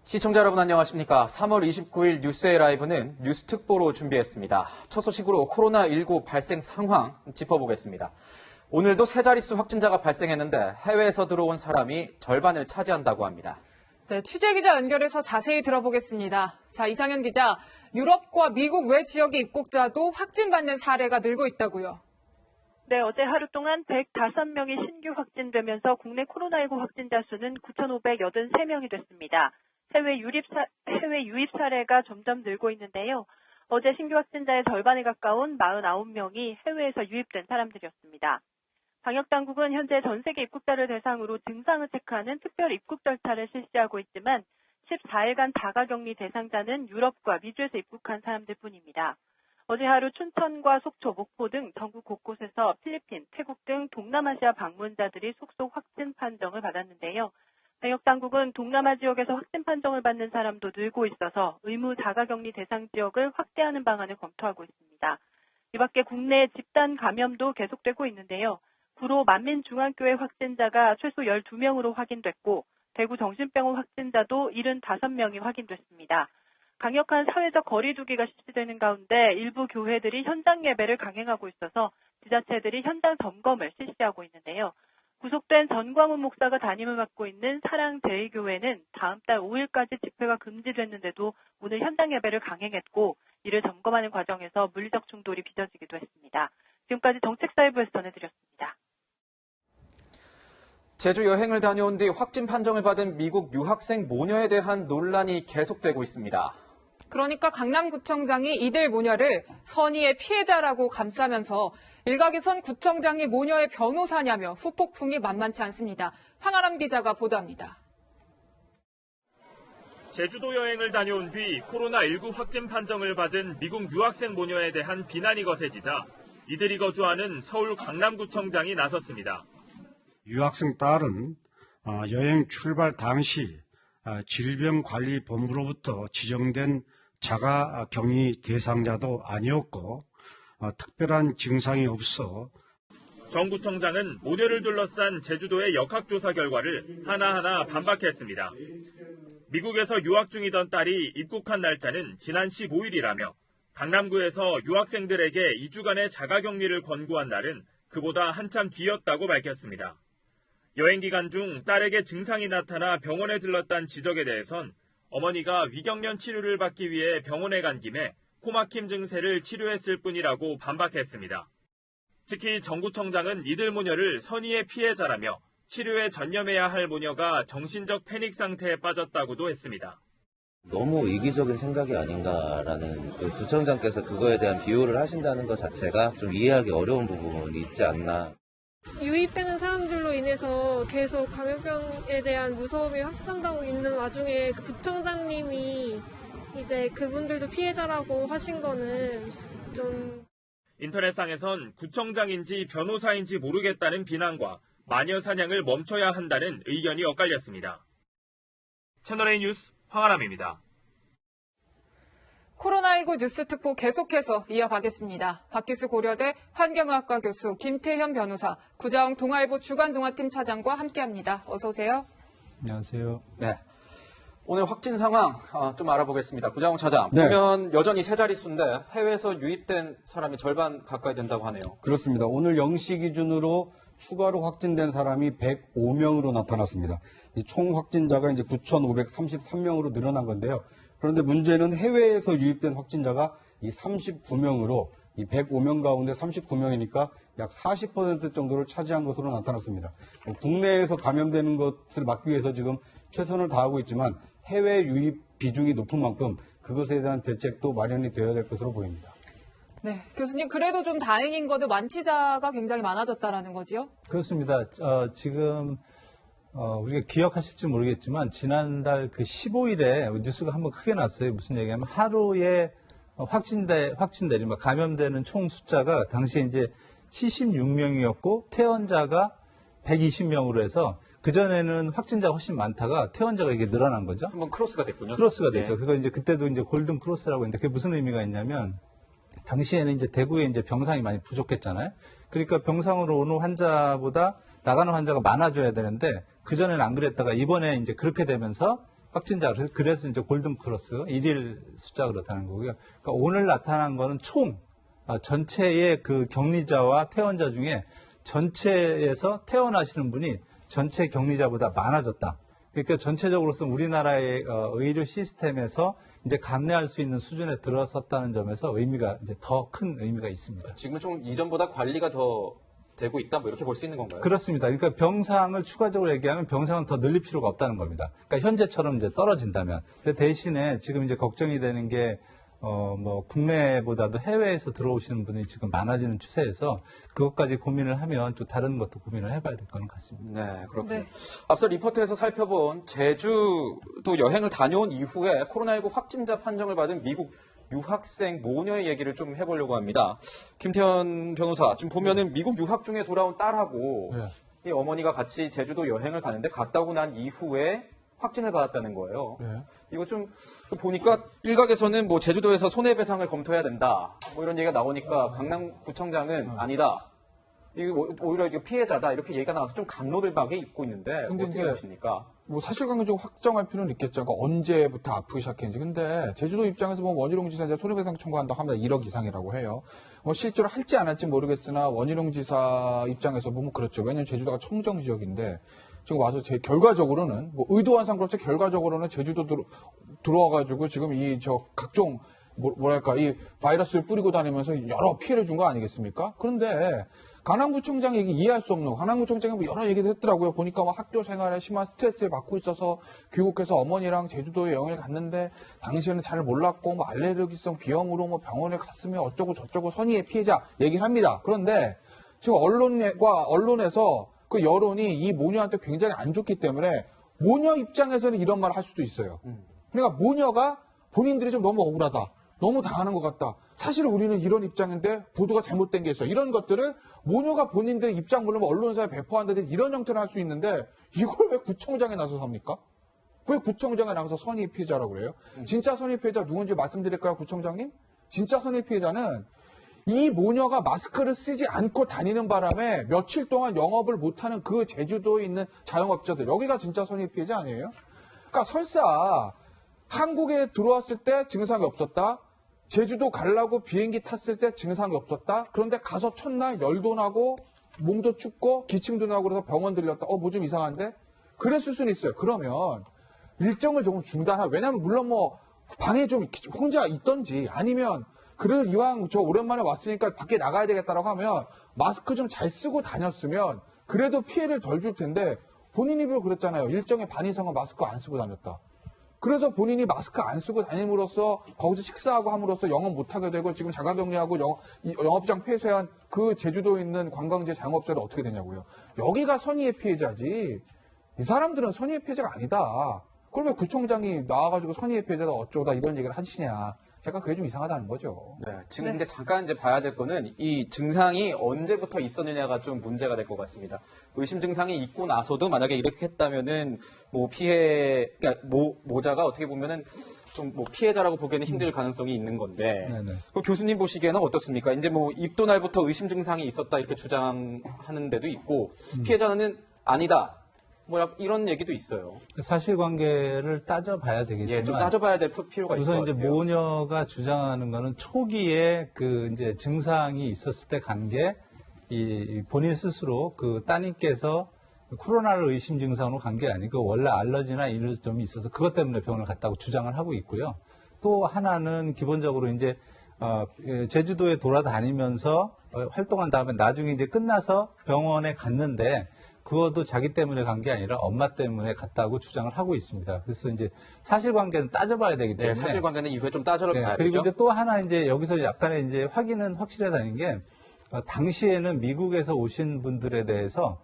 시청자 여러분 안녕하십니까. 3월 29일 뉴스의 라이브는 뉴스 특보로 준비했습니다. 첫 소식으로 코로나19 발생 상황 짚어보겠습니다. 오늘도 세 자릿수 확진자가 발생했는데 해외에서 들어온 사람이 절반을 차지한다고 합니다. 네, 취재기자 연결해서 자세히 들어보겠습니다. 자, 이상현 기자, 유럽과 미국 외 지역의 입국자도 확진받는 사례가 늘고 있다고요. 네, 어제 하루 동안 105명이 신규 확진되면서 국내 코로나19 확진자 수는 9,583명이 됐습니다. 해외 유입 사례가 점점 늘고 있는데요. 어제 신규 확진자의 절반에 가까운 49명이 해외에서 유입된 사람들이었습니다. 방역당국은 현재 전 세계 입국자를 대상으로 증상을 체크하는 특별 입국 절차를 실시하고 있지만 14일간 자가격리 대상자는 유럽과 미주에서 입국한 사람들 뿐입니다. 어제 하루 춘천과 속초, 목포 등 전국 곳곳에서 필리핀, 태국 등 동남아시아 방문자들이 속속 확진 판정을 받았는데요. 방역당국은 동남아 지역에서 확진 판정을 받는 사람도 늘고 있어서 의무 자가격리 대상 지역을 확대하는 방안을 검토하고 있습니다. 이 밖에 국내 집단 감염도 계속되고 있는데요. 구로 만민중앙교회 확진자가 최소 12명으로 확인됐고 대구 정신병원 확진자도 75명이 확인됐습니다. 강력한 사회적 거리 두기가 실시되는 가운데 일부 교회들이 현장 예배를 강행하고 있어서 지자체들이 현장 점검을 실시하고 있는데요. 구속된 전광훈 목사가 담임을 맡고 있는 사랑제일교회는 다음 달 5일까지 집회가 금지됐는데도 오늘 현장 예배를 강행했고 이를 점검하는 과정에서 물리적 충돌이 빚어지기도 했습니다. 지금까지 정책사회부에서 전해드렸습니다. 제주 여행을 다녀온 뒤 확진 판정을 받은 미국 유학생 모녀에 대한 논란이 계속되고 있습니다. 그러니까 강남구청장이 이들 모녀를 선의의 피해자라고 감싸면서 일각에선 구청장이 모녀의 변호사냐며 후폭풍이 만만치 않습니다. 황아람 기자가 보도합니다. 제주도 여행을 다녀온 뒤 코로나19 확진 판정을 받은 미국 유학생 모녀에 대한 비난이 거세지자 이들이 거주하는 서울 강남구청장이 나섰습니다. 유학생 딸은 여행 출발 당시 질병관리본부로부터 지정된 자가격리 대상자도 아니었고 특별한 증상이 없어. 정 구청장은 모녀를 둘러싼 제주도의 역학조사 결과를 하나하나 반박했습니다. 미국에서 유학 중이던 딸이 입국한 날짜는 지난 15일이라며 강남구에서 유학생들에게 2주간의 자가격리를 권고한 날은 그보다 한참 뒤였다고 밝혔습니다. 여행 기간 중 딸에게 증상이 나타나 병원에 들렀다는 지적에 대해선 어머니가 위경련 치료를 받기 위해 병원에 간 김에 코막힘 증세를 치료했을 뿐이라고 반박했습니다. 특히 정 구청장은 이들 모녀를 선의의 피해자라며 치료에 전념해야 할 모녀가 정신적 패닉 상태에 빠졌다고도 했습니다. 너무 이기적인 생각이 아닌가라는 구청장께서 그거에 대한 비유를 하신다는 것 자체가 좀 이해하기 어려운 부분이 있지 않나. 유입되는 사람들로 인해서 계속 감염병에 대한 무서움이 확산되고 있는 와중에 구청장님이 이제 그분들도 피해자라고 하신 거는 좀... 인터넷상에선 구청장인지 변호사인지 모르겠다는 비난과 마녀 사냥을 멈춰야 한다는 의견이 엇갈렸습니다. 채널A 뉴스 황아람입니다. 코로나19 뉴스 특보 계속해서 이어가겠습니다. 박기수 고려대 환경의학과 교수, 김태현 변호사, 구자웅 동아일보 주간동아팀 차장과 함께합니다. 어서 오세요. 안녕하세요. 네. 오늘 확진 상황 좀 알아보겠습니다. 구자웅 차장, 네. 보면 여전히 세 자릿수인데 해외에서 유입된 사람이 절반 가까이 된다고 하네요. 그렇습니다. 오늘 0시 기준으로 추가로 확진된 사람이 105명으로 나타났습니다. 이 총 확진자가 이제 9,533명으로 늘어난 건데요. 그런데 문제는 해외에서 유입된 확진자가 이 39명으로 이 105명 가운데 39명이니까 약 40% 정도를 차지한 것으로 나타났습니다. 국내에서 감염되는 것을 막기 위해서 지금 최선을 다하고 있지만 해외 유입 비중이 높은 만큼 그것에 대한 대책도 마련이 되어야 될 것으로 보입니다. 네, 교수님 그래도 좀 다행인 거는 완치자가 굉장히 많아졌다라는 거지요? 그렇습니다. 지금 우리가 기억하실지 모르겠지만 지난달 그 15일에 뉴스가 한번 크게 났어요. 무슨 얘기냐면 하루에 확진되는 감염되는 총 숫자가 당시에 이제 76명이었고 퇴원자가 120명으로 해서 그전에는 확진자가 훨씬 많다가 퇴원자가 이게 늘어난 거죠. 한번 크로스가 됐군요. 크로스가 됐죠. 네. 그거 이제 그때도 이제 골든 크로스라고 했는데 그게 무슨 의미가 있냐면 당시에는 이제 대구에 이제 병상이 많이 부족했잖아요. 그러니까 병상으로 오는 환자보다 나가는 환자가 많아져야 되는데 그전에는 안 그랬다가 이번에 이제 그렇게 되면서 확진자. 그래서 이제 골든 크로스 1일 숫자 그렇다는 거고요. 그러니까 오늘 나타난 거는 총 전체의 그 격리자와 퇴원자 중에 전체에서 퇴원하시는 분이 전체 격리자보다 많아졌다. 그러니까 전체적으로서 우리나라의 의료 시스템에서 이제 감내할 수 있는 수준에 들어섰다는 점에서 의미가 이제 더 큰 의미가 있습니다. 지금은 좀 이전보다 관리가 더 되고 있다, 뭐 이렇게 볼 수 있는 건가요? 그렇습니다. 그러니까 병상을 추가적으로 얘기하면 병상은 더 늘릴 필요가 없다는 겁니다. 그러니까 현재처럼 이제 떨어진다면. 근데 대신에 지금 이제 걱정이 되는 게 뭐 국내보다도 해외에서 들어오시는 분이 지금 많아지는 추세에서 그것까지 고민을 하면 또 다른 것도 고민을 해봐야 될 거는 같습니다. 네, 그렇군요. 네. 앞서 리포트에서 살펴본 제주도 여행을 다녀온 이후에 코로나19 확진자 판정을 받은 미국 유학생 모녀의 얘기를 좀 해보려고 합니다. 김태현 변호사, 지금 보면은 미국 유학 중에 돌아온 딸하고 이 어머니가 같이 제주도 여행을 가는데 갔다 오고 난 이후에 확진을 받았다는 거예요. 이거 좀 보니까 일각에서는 뭐 제주도에서 손해배상을 검토해야 된다, 뭐 이런 얘기가 나오니까 강남구청장은 아니다. 이거 오히려 이게 피해자다, 이렇게 얘기가 나와서 좀 강로들박에 있고 있는데 근데 어떻게 이제 보십니까? 뭐 사실관계적으로 확정할 필요는 있겠죠. 그러니까 언제부터 아프기 시작했는지. 근데 제주도 입장에서 뭐 원희룡 지사 이제 손해배상 청구한다고 합니다. 1억 이상이라고 해요. 뭐 실제로 할지 안 할지 모르겠으나 원희룡 지사 입장에서 보면 그렇죠. 왜냐하면 제주도가 청정 지역인데 지금 와서 결과적으로는 뭐 의도한 상관없이 결과적으로는 제주도 들어와가지고 지금 이 각종 뭐랄까 이 바이러스를 뿌리고 다니면서 여러 피해를 준 거 아니겠습니까? 그런데 강남구청장 얘기 이해할 수 없는 거. 강남구청장이 뭐 여러 얘기를 했더라고요. 보니까 뭐 학교 생활에 심한 스트레스를 받고 있어서 귀국해서 어머니랑 제주도에 여행을 갔는데 당시에는 잘 몰랐고 뭐 알레르기성 비염으로 뭐 병원에 갔으면 어쩌고 저쩌고 선의의 피해자 얘기를 합니다. 그런데 지금 언론에서 그 여론이 이 모녀한테 굉장히 안 좋기 때문에 모녀 입장에서는 이런 말을 할 수도 있어요. 그러니까 모녀가 본인들이 좀 너무 억울하다. 너무 당하는 것 같다. 사실 우리는 이런 입장인데 보도가 잘못된 게 있어. 이런 것들을 모녀가 본인들의 입장물로 언론사에 배포한다든지 이런 형태로 할 수 있는데 이걸 왜 구청장에 나서서 합니까? 왜 구청장에 나가서 선의 피해자라고 그래요? 진짜 선의 피해자 누군지 말씀드릴까요, 구청장님? 진짜 선의 피해자는 이 모녀가 마스크를 쓰지 않고 다니는 바람에 며칠 동안 영업을 못하는 그 제주도에 있는 자영업자들, 여기가 진짜 선의 피해자 아니에요? 그러니까 설사 한국에 들어왔을 때 증상이 없었다. 제주도 가려고 비행기 탔을 때 증상이 없었다. 그런데 가서 첫날 열도 나고 몸도 춥고 기침도 나고 그래서 병원 들렸다. 뭐 좀 이상한데? 그랬을 수는 있어요. 그러면 일정을 조금 중단하고, 왜냐하면 물론 뭐 방에 좀 혼자 있던지 아니면 그를 이왕 저 오랜만에 왔으니까 밖에 나가야 되겠다라고 하면 마스크 좀 잘 쓰고 다녔으면 그래도 피해를 덜 줄 텐데 본인 입으로 그랬잖아요. 일정의 반 이상은 마스크 안 쓰고 다녔다. 그래서 본인이 마스크 안 쓰고 다님으로써 거기서 식사하고 함으로써 영업 못하게 되고 지금 자가격리하고 영업장 폐쇄한 그 제주도에 있는 관광지 자영업자는 어떻게 되냐고요. 여기가 선의의 피해자지 이 사람들은 선의의 피해자가 아니다. 그걸 왜 구청장이 나와가지고 선의의 피해자다 어쩌다 이런 얘기를 하시냐. 제가 그게 좀 이상하다는 거죠. 네, 지금 근데 잠깐 이제 봐야 될 거는 이 증상이 언제부터 있었느냐가 좀 문제가 될 것 같습니다. 의심 증상이 있고 나서도 만약에 이렇게 했다면은 뭐 그러니까 모자가 어떻게 보면은 좀 뭐 피해자라고 보기에는 힘들 가능성이 있는 건데. 그 교수님 보시기에는 어떻습니까? 이제 뭐 입도 날부터 의심 증상이 있었다 이렇게 주장하는 데도 있고 피해자는 아니다. 뭐 이런 얘기도 있어요. 사실관계를 따져봐야 되겠지만, 예, 좀 따져봐야 될 필요가 있을 것 우선 같아요. 이제 모녀가 주장하는 거는 초기에 그 이제 증상이 있었을 때 간 게 이 본인 스스로 그 따님께서 코로나를 의심 증상으로 간 게 아니고 원래 알러지나 이런 점이 있어서 그것 때문에 병원을 갔다고 주장을 하고 있고요. 또 하나는 기본적으로 이제 제주도에 돌아다니면서 활동한 다음에 나중에 이제 끝나서 병원에 갔는데. 그것도 자기 때문에 간 게 아니라 엄마 때문에 갔다고 주장을 하고 있습니다. 그래서 이제 사실관계는 따져봐야 되기 때문에. 네, 사실관계는 이후에 좀 따져봐야 그리고 되죠. 이제 또 하나 이제 여기서 약간의 이제 확인은 확실하다는 게 당시에는 미국에서 오신 분들에 대해서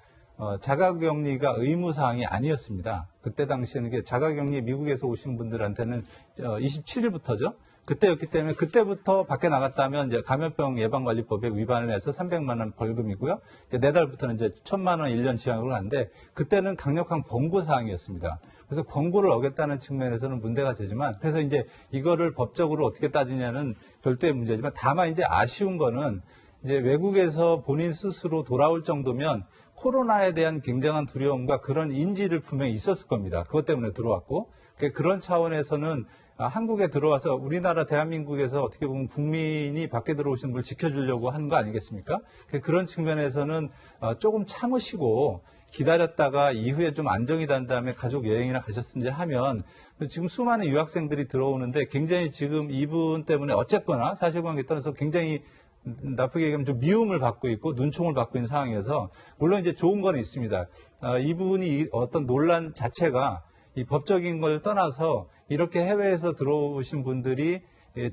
자가격리가 의무사항이 아니었습니다. 그때 당시에는 자가격리 미국에서 오신 분들한테는 27일부터죠. 그때였기 때문에 그때부터 밖에 나갔다면 이제 감염병 예방관리법에 위반을 해서 300만 원 벌금이고요. 이제 내달부터는 이제 1,000만 원 1년 징역으로 하는데 그때는 강력한 권고 사항이었습니다. 그래서 권고를 어겼다는 측면에서는 문제가 되지만 그래서 이제 이거를 법적으로 어떻게 따지냐는 별도의 문제지만 다만 이제 아쉬운 거는 이제 외국에서 본인 스스로 돌아올 정도면 코로나에 대한 굉장한 두려움과 그런 인지를 분명히 있었을 겁니다. 그것 때문에 들어왔고 그런 차원에서는 한국에 들어와서 우리나라 대한민국에서 어떻게 보면 국민이 밖에 들어오신 분을 지켜주려고 하는 거 아니겠습니까? 그런 측면에서는 조금 참으시고 기다렸다가 이후에 좀 안정이 된 다음에 가족 여행이나 가셨는지 하면 지금 수많은 유학생들이 들어오는데 굉장히 지금 이분 때문에 어쨌거나 사실관계 떠나서 굉장히 나쁘게 얘기하면 좀 미움을 받고 있고 눈총을 받고 있는 상황이어서 물론 이제 좋은 건 있습니다. 이분이 어떤 논란 자체가 이 법적인 걸 떠나서 이렇게 해외에서 들어오신 분들이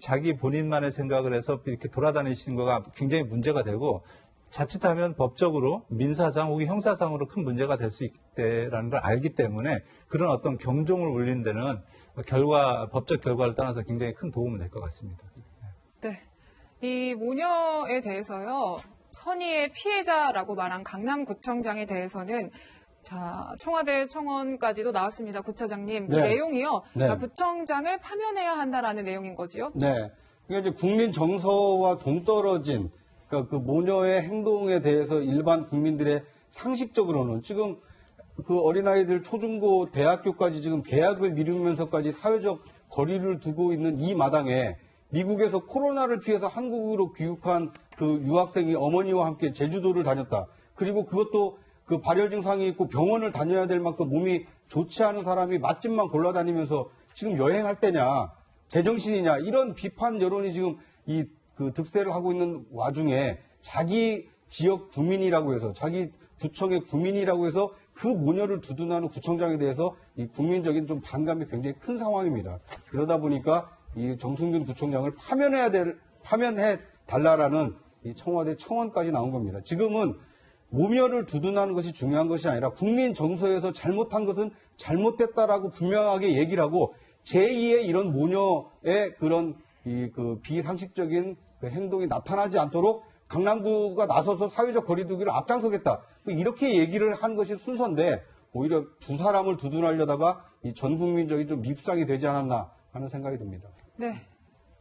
자기 본인만의 생각을 해서 이렇게 돌아다니시는 거가 굉장히 문제가 되고 자칫하면 법적으로 민사상 혹은 형사상으로 큰 문제가 될 수 있다라는 걸 알기 때문에 그런 어떤 경종을 울리는 데는 법적 결과를 떠나서 굉장히 큰 도움이 될 것 같습니다. 네. 이 모녀에 대해서요, 선의의 피해자라고 말한 강남구청장에 대해서는 자, 청와대 청원까지도 나왔습니다. 구청장님. 네. 이 내용이요. 네. 구청장을 파면해야 한다라는 내용인 거지요. 네. 그러니까 이제 국민 정서와 동떨어진 그러니까 그 모녀의 행동에 대해서 일반 국민들의 상식적으로는 지금 그 어린아이들 초중고 대학교까지 지금 계약을 미루면서까지 사회적 거리를 두고 있는 이 마당에 미국에서 코로나를 피해서 한국으로 귀국한 그 유학생이 어머니와 함께 제주도를 다녔다. 그리고 그것도 그 발열 증상이 있고 병원을 다녀야 될 만큼 몸이 좋지 않은 사람이 맛집만 골라다니면서 지금 여행할 때냐, 제정신이냐, 이런 비판 여론이 지금 이 그 득세를 하고 있는 와중에 자기 지역 구민이라고 해서, 자기 구청의 구민이라고 해서 그 모녀를 두둔하는 구청장에 대해서 이 국민적인 좀 반감이 굉장히 큰 상황입니다. 그러다 보니까 이 정승균 구청장을 파면해 달라라는 이 청와대 청원까지 나온 겁니다. 지금은 모녀를 두둔하는 것이 중요한 것이 아니라 국민 정서에서 잘못한 것은 잘못됐다라고 분명하게 얘기를 하고 제2의 이런 모녀의 그런 그 비상식적인 그 행동이 나타나지 않도록 강남구가 나서서 사회적 거리두기를 앞장서겠다. 이렇게 얘기를 한 것이 순서인데 오히려 두 사람을 두둔하려다가 이 전 국민적인 좀 밉상이 되지 않았나 하는 생각이 듭니다. 네.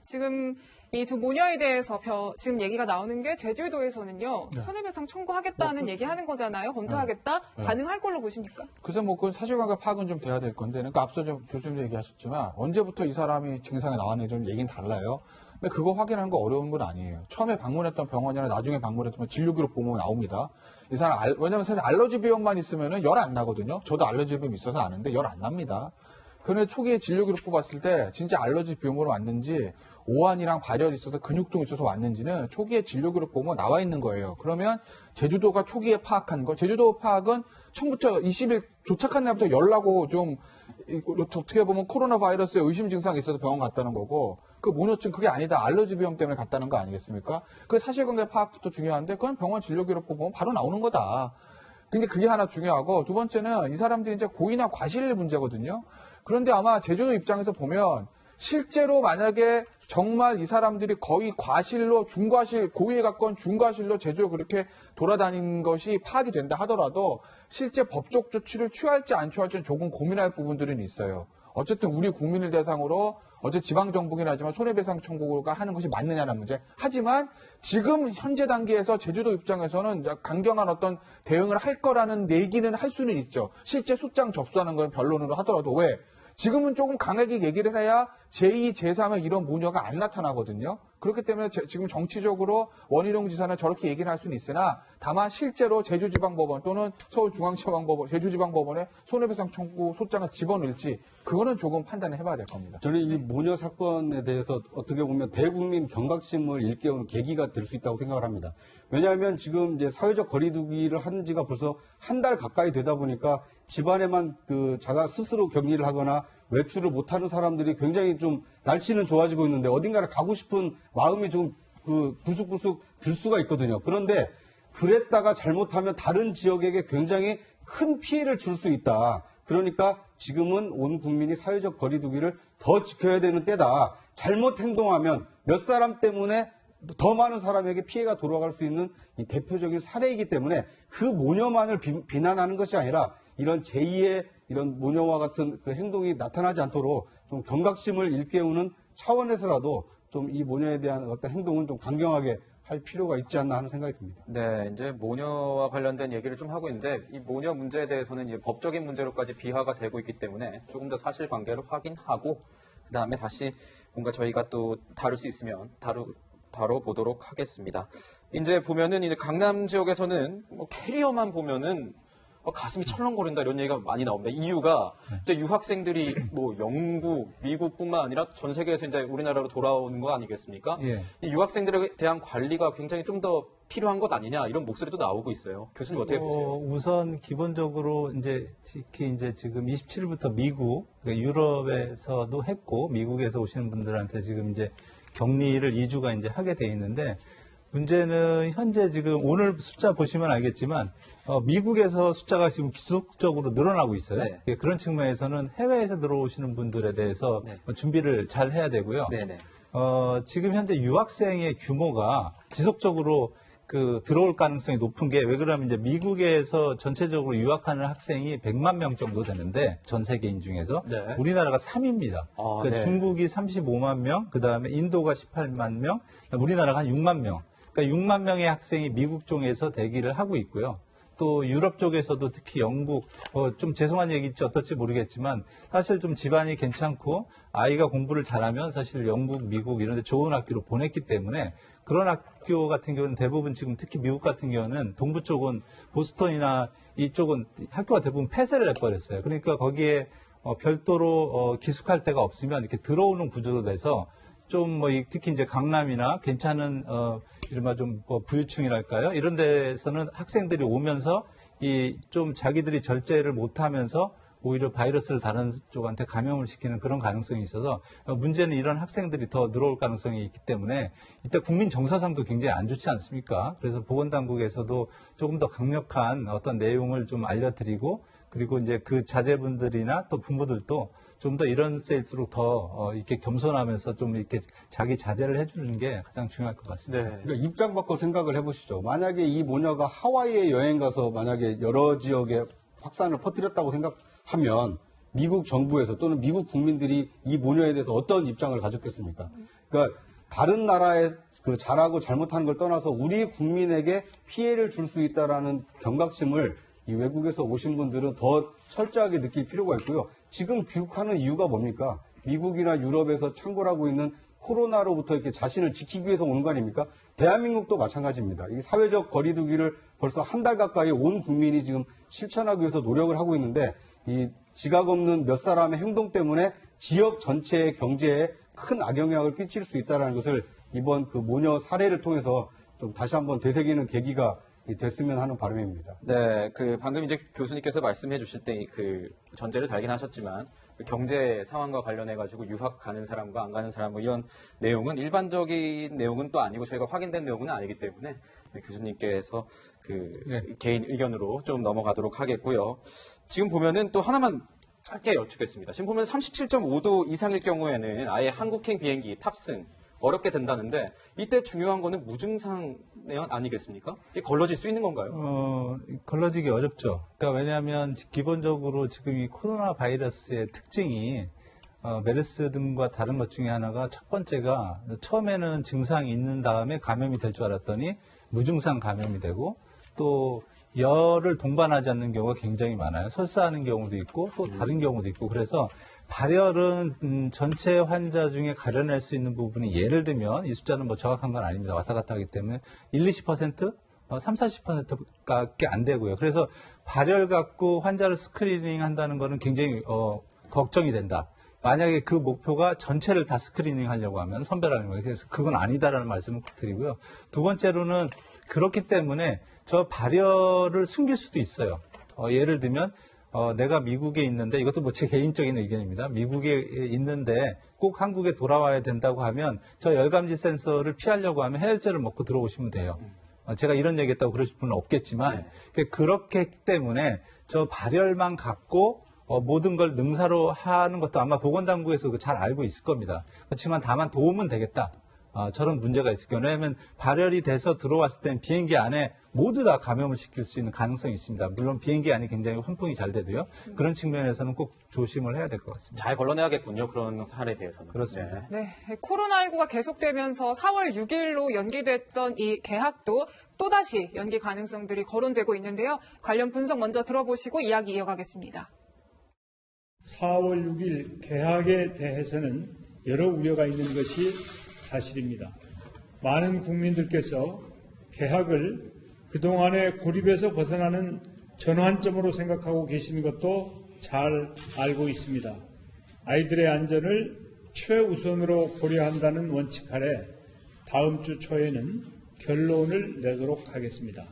지금 이 두 모녀에 대해서 지금 얘기가 나오는 게 제주도에서는요. 손해배상 청구하겠다는 얘기하는 거잖아요. 검토하겠다. 가능할 걸로 보십니까? 그래서 뭐 그건 사실관계 파악은 좀 돼야 될 건데, 그러니까 앞서 좀 교수님도 얘기하셨지만 언제부터 이 사람이 증상이 나왔는지 좀 얘기는 달라요. 근데 그거 확인하는 거 어려운 건 아니에요. 처음에 방문했던 병원이나 나중에 방문했던 진료기록 보면 나옵니다. 이 사람 왜냐면 사실 알러지 비염만 있으면은 열 안 나거든요. 저도 알러지 비염이 있어서 아는데 열 안 납니다. 그런데 초기에 진료기록 뽑았을 때 진짜 알러지 비염으로 왔는지 오한이랑 발열이 있어서 근육통이 있어서 왔는지는 초기에 진료기록 보면 나와 있는 거예요. 그러면 제주도가 초기에 파악한 거, 제주도 파악은 처음부터 20일 도착한 날부터 열 나고 좀 어떻게 보면 코로나 바이러스에 의심 증상이 있어서 병원 갔다는 거고, 그 모녀증 그게 아니다, 알러지 비염 때문에 갔다는 거 아니겠습니까? 그 사실관계 파악도 중요한데 그건 병원 진료기록 보면 바로 나오는 거다. 근데 그게 하나 중요하고, 두 번째는 이 사람들이 이제 고의나 과실 문제거든요. 그런데 아마 제주도 입장에서 보면 실제로 만약에 정말 이 사람들이 거의 과실로 중과실, 고의에 가까운 중과실로 제주로 그렇게 돌아다닌 것이 파악이 된다 하더라도 실제 법적 조치를 취할지 안 취할지는 조금 고민할 부분들은 있어요. 어쨌든 우리 국민을 대상으로 어제 지방정부긴 하지만 손해배상 청구가 하는 것이 맞느냐는 문제. 하지만 지금 현재 단계에서 제주도 입장에서는 강경한 어떤 대응을 할 거라는 얘기는 할 수는 있죠. 실제 소장 접수하는 건 변론으로 하더라도 왜? 지금은 조금 강하게 얘기를 해야 제2, 제3의 이런 모녀가 안 나타나거든요. 그렇기 때문에 지금 정치적으로 원희룡 지사는 저렇게 얘기를 할 수는 있으나 다만 실제로 제주지방법원 또는 서울중앙지방법원, 제주지방법원에 손해배상 청구 소장을 집어넣을지 그거는 조금 판단을 해봐야 될 겁니다. 저는 이 모녀 사건에 대해서 어떻게 보면 대국민 경각심을 일깨우는 계기가 될 수 있다고 생각을 합니다. 왜냐하면 지금 이제 사회적 거리두기를 한 지가 벌써 한 달 가까이 되다 보니까 집안에만 그 자가 스스로 격리를 하거나 외출을 못하는 사람들이 굉장히 좀 날씨는 좋아지고 있는데 어딘가를 가고 싶은 마음이 좀 그 불쑥불쑥 들 수가 있거든요. 그런데 그랬다가 잘못하면 다른 지역에게 굉장히 큰 피해를 줄 수 있다. 그러니까 지금은 온 국민이 사회적 거리두기를 더 지켜야 되는 때다. 잘못 행동하면 몇 사람 때문에 더 많은 사람에게 피해가 돌아갈 수 있는 이 대표적인 사례이기 때문에 그 모녀만을 비난하는 것이 아니라 이런 제2의 이런 모녀와 같은 그 행동이 나타나지 않도록 좀 경각심을 일깨우는 차원에서라도 좀 이 모녀에 대한 어떤 행동은 좀 강경하게 할 필요가 있지 않나 하는 생각이 듭니다. 네, 이제 모녀와 관련된 얘기를 좀 하고 있는데 이 모녀 문제에 대해서는 이제 법적인 문제로까지 비화가 되고 있기 때문에 조금 더 사실관계를 확인하고 그 다음에 다시 뭔가 저희가 또 다룰 수 있으면 다뤄보도록 하겠습니다. 이제 보면은 이제 강남 지역에서는 뭐 캐리어만 보면은 가슴이 철렁거린다 이런 얘기가 많이 나옵니다. 이유가 이제 유학생들이 뭐 영국, 미국뿐만 아니라 전 세계에서 이제 우리나라로 돌아오는 거 아니겠습니까? 예. 이 유학생들에 대한 관리가 굉장히 좀 더 필요한 것 아니냐 이런 목소리도 나오고 있어요. 교수님 어떻게 보세요? 우선 기본적으로 이제 특히 이제 지금 27일부터 미국, 그러니까 유럽에서도 했고 미국에서 오시는 분들한테 지금 이제 격리를 2주가 이제 하게 돼 있는데 문제는 현재 지금 오늘 숫자 보시면 알겠지만 미국에서 숫자가 지금 지속적으로 늘어나고 있어요. 네. 그런 측면에서는 해외에서 들어오시는 분들에 대해서 준비를 잘 해야 되고요. 네네. 지금 현재 유학생의 규모가 지속적으로 들어올 가능성이 높은 게 왜 그러면 이제 미국에서 전체적으로 유학하는 학생이 100만 명 정도 되는데 전 세계인 중에서 네. 우리나라가 3위입니다. 그러니까 네. 중국이 35만 명, 그 다음에 인도가 18만 명, 우리나라가 한 6만 명. 그러니까 6만 명의 학생이 미국 쪽에서 대기를 하고 있고요. 또 유럽 쪽에서도 특히 영국, 좀 죄송한 얘기인지 어떨지 모르겠지만 사실 좀 집안이 괜찮고 아이가 공부를 잘하면 사실 영국, 미국 이런 데 좋은 학교로 보냈기 때문에 그런 학교 같은 경우는 대부분 지금 특히 미국 같은 경우는 동부 쪽은 보스턴이나 이쪽은 학교가 대부분 폐쇄를 해버렸어요. 그러니까 거기에 별도로 기숙할 데가 없으면 이렇게 들어오는 구조로 돼서 좀 특히 이제 강남이나 괜찮은 이른바 좀 부유층이랄까요? 이런 데서는 학생들이 오면서 좀 자기들이 절제를 못하면서 오히려 바이러스를 다른 쪽한테 감염을 시키는 그런 가능성이 있어서 문제는 이런 학생들이 더 늘어올 가능성이 있기 때문에 이때 국민 정서상도 굉장히 안 좋지 않습니까? 그래서 보건당국에서도 조금 더 강력한 어떤 내용을 좀 알려드리고 그리고 이제 그 자제분들이나 또 부모들도 좀 더 이런 세일수록 더 이렇게 겸손하면서 좀 이렇게 자기 자제를 해주는 게 가장 중요할 것 같습니다. 네. 그러니까 입장 바꿔 생각을 해보시죠. 만약에 이 모녀가 하와이에 여행 가서 만약에 여러 지역에 확산을 퍼뜨렸다고 생각하면 미국 정부에서 또는 미국 국민들이 이 모녀에 대해서 어떤 입장을 가졌겠습니까? 그러니까 다른 나라에 잘하고 잘못하는 걸 떠나서 우리 국민에게 피해를 줄 수 있다라는 경각심을 이 외국에서 오신 분들은 더 철저하게 느낄 필요가 있고요. 지금 귀국하는 이유가 뭡니까? 미국이나 유럽에서 창궐하고 있는 코로나로부터 이렇게 자신을 지키기 위해서 오는 거 아닙니까? 대한민국도 마찬가지입니다. 이 사회적 거리두기를 벌써 한 달 가까이 온 국민이 지금 실천하기 위해서 노력을 하고 있는데 이 지각 없는 몇 사람의 행동 때문에 지역 전체의 경제에 큰 악영향을 끼칠 수 있다는 것을 이번 그 모녀 사례를 통해서 좀 다시 한번 되새기는 계기가 됐으면 하는 바람입니다. 네, 방금 이제 교수님께서 말씀해 주실 때 전제를 달긴 하셨지만 경제 상황과 관련해 가지고 유학 가는 사람과 안 가는 사람 이런 내용은 일반적인 내용은 또 아니고 저희가 확인된 내용은 아니기 때문에 교수님께서 개인 의견으로 좀 넘어가도록 하겠고요. 지금 보면은 또 하나만 짧게 여쭙겠습니다. 지금 보면 37.5도 이상일 경우에는 아예 한국행 비행기 탑승 어렵게 된다는데 이때 중요한 거는 무증상 내용 아니겠습니까? 이게 걸러질 수 있는 건가요? 걸러지기 어렵죠. 그러니까 왜냐하면 기본적으로 지금 이 코로나 바이러스의 특징이 메르스 등과 다른 것 중에 하나가 첫 번째가 처음에는 증상이 있는 다음에 감염이 될 줄 알았더니 무증상 감염이 되고 또 열을 동반하지 않는 경우가 굉장히 많아요. 설사하는 경우도 있고 또 다른 경우도 있고 그래서 발열은 전체 환자 중에 가려낼 수 있는 부분이 예를 들면 이 숫자는 뭐 정확한 건 아닙니다. 왔다 갔다 하기 때문에 1-20%? 30-40%밖에 안 되고요. 그래서 발열 갖고 환자를 스크리닝 한다는 거는 굉장히 걱정이 된다. 만약에 그 목표가 전체를 다 스크리닝 하려고 하면 선별하는 거예요. 그래서 그건 아니다라는 말씀을 꼭 드리고요. 두 번째로는 그렇기 때문에 저 발열을 숨길 수도 있어요. 예를 들면 내가 미국에 있는데 이것도 뭐 제 개인적인 의견입니다. 미국에 있는데 꼭 한국에 돌아와야 된다고 하면 저 열감지 센서를 피하려고 하면 해열제를 먹고 들어오시면 돼요. 제가 이런 얘기했다고 그러실 분은 없겠지만 그렇기 때문에 저 발열만 갖고 모든 걸 능사로 하는 것도 아마 보건당국에서 잘 알고 있을 겁니다. 그렇지만 다만 도움은 되겠다. 저런 문제가 있을 경우, 왜냐하면 발열이 돼서 들어왔을 땐 비행기 안에 모두 다 감염을 시킬 수 있는 가능성이 있습니다. 물론 비행기 안이 굉장히 환풍이 잘 돼도요. 그런 측면에서는 꼭 조심을 해야 될 것 같습니다. 잘 걸러내야겠군요. 그런 사례에 대해서는. 그렇습니다. 네. 네, 코로나19가 계속되면서 4월 6일로 연기됐던 이 개학도 또다시 연기 가능성들이 거론되고 있는데요. 관련 분석 먼저 들어보시고 이야기 이어가겠습니다. 4월 6일 개학에 대해서는 여러 우려가 있는 것이 사실입니다. 많은 국민들께서 개학을 그동안의 고립에서 벗어나는 전환점으로 생각하고 계신 것도 잘 알고 있습니다. 아이들의 안전을 최우선으로 고려한다는 원칙 아래 다음 주 초에는 결론을 내도록 하겠습니다.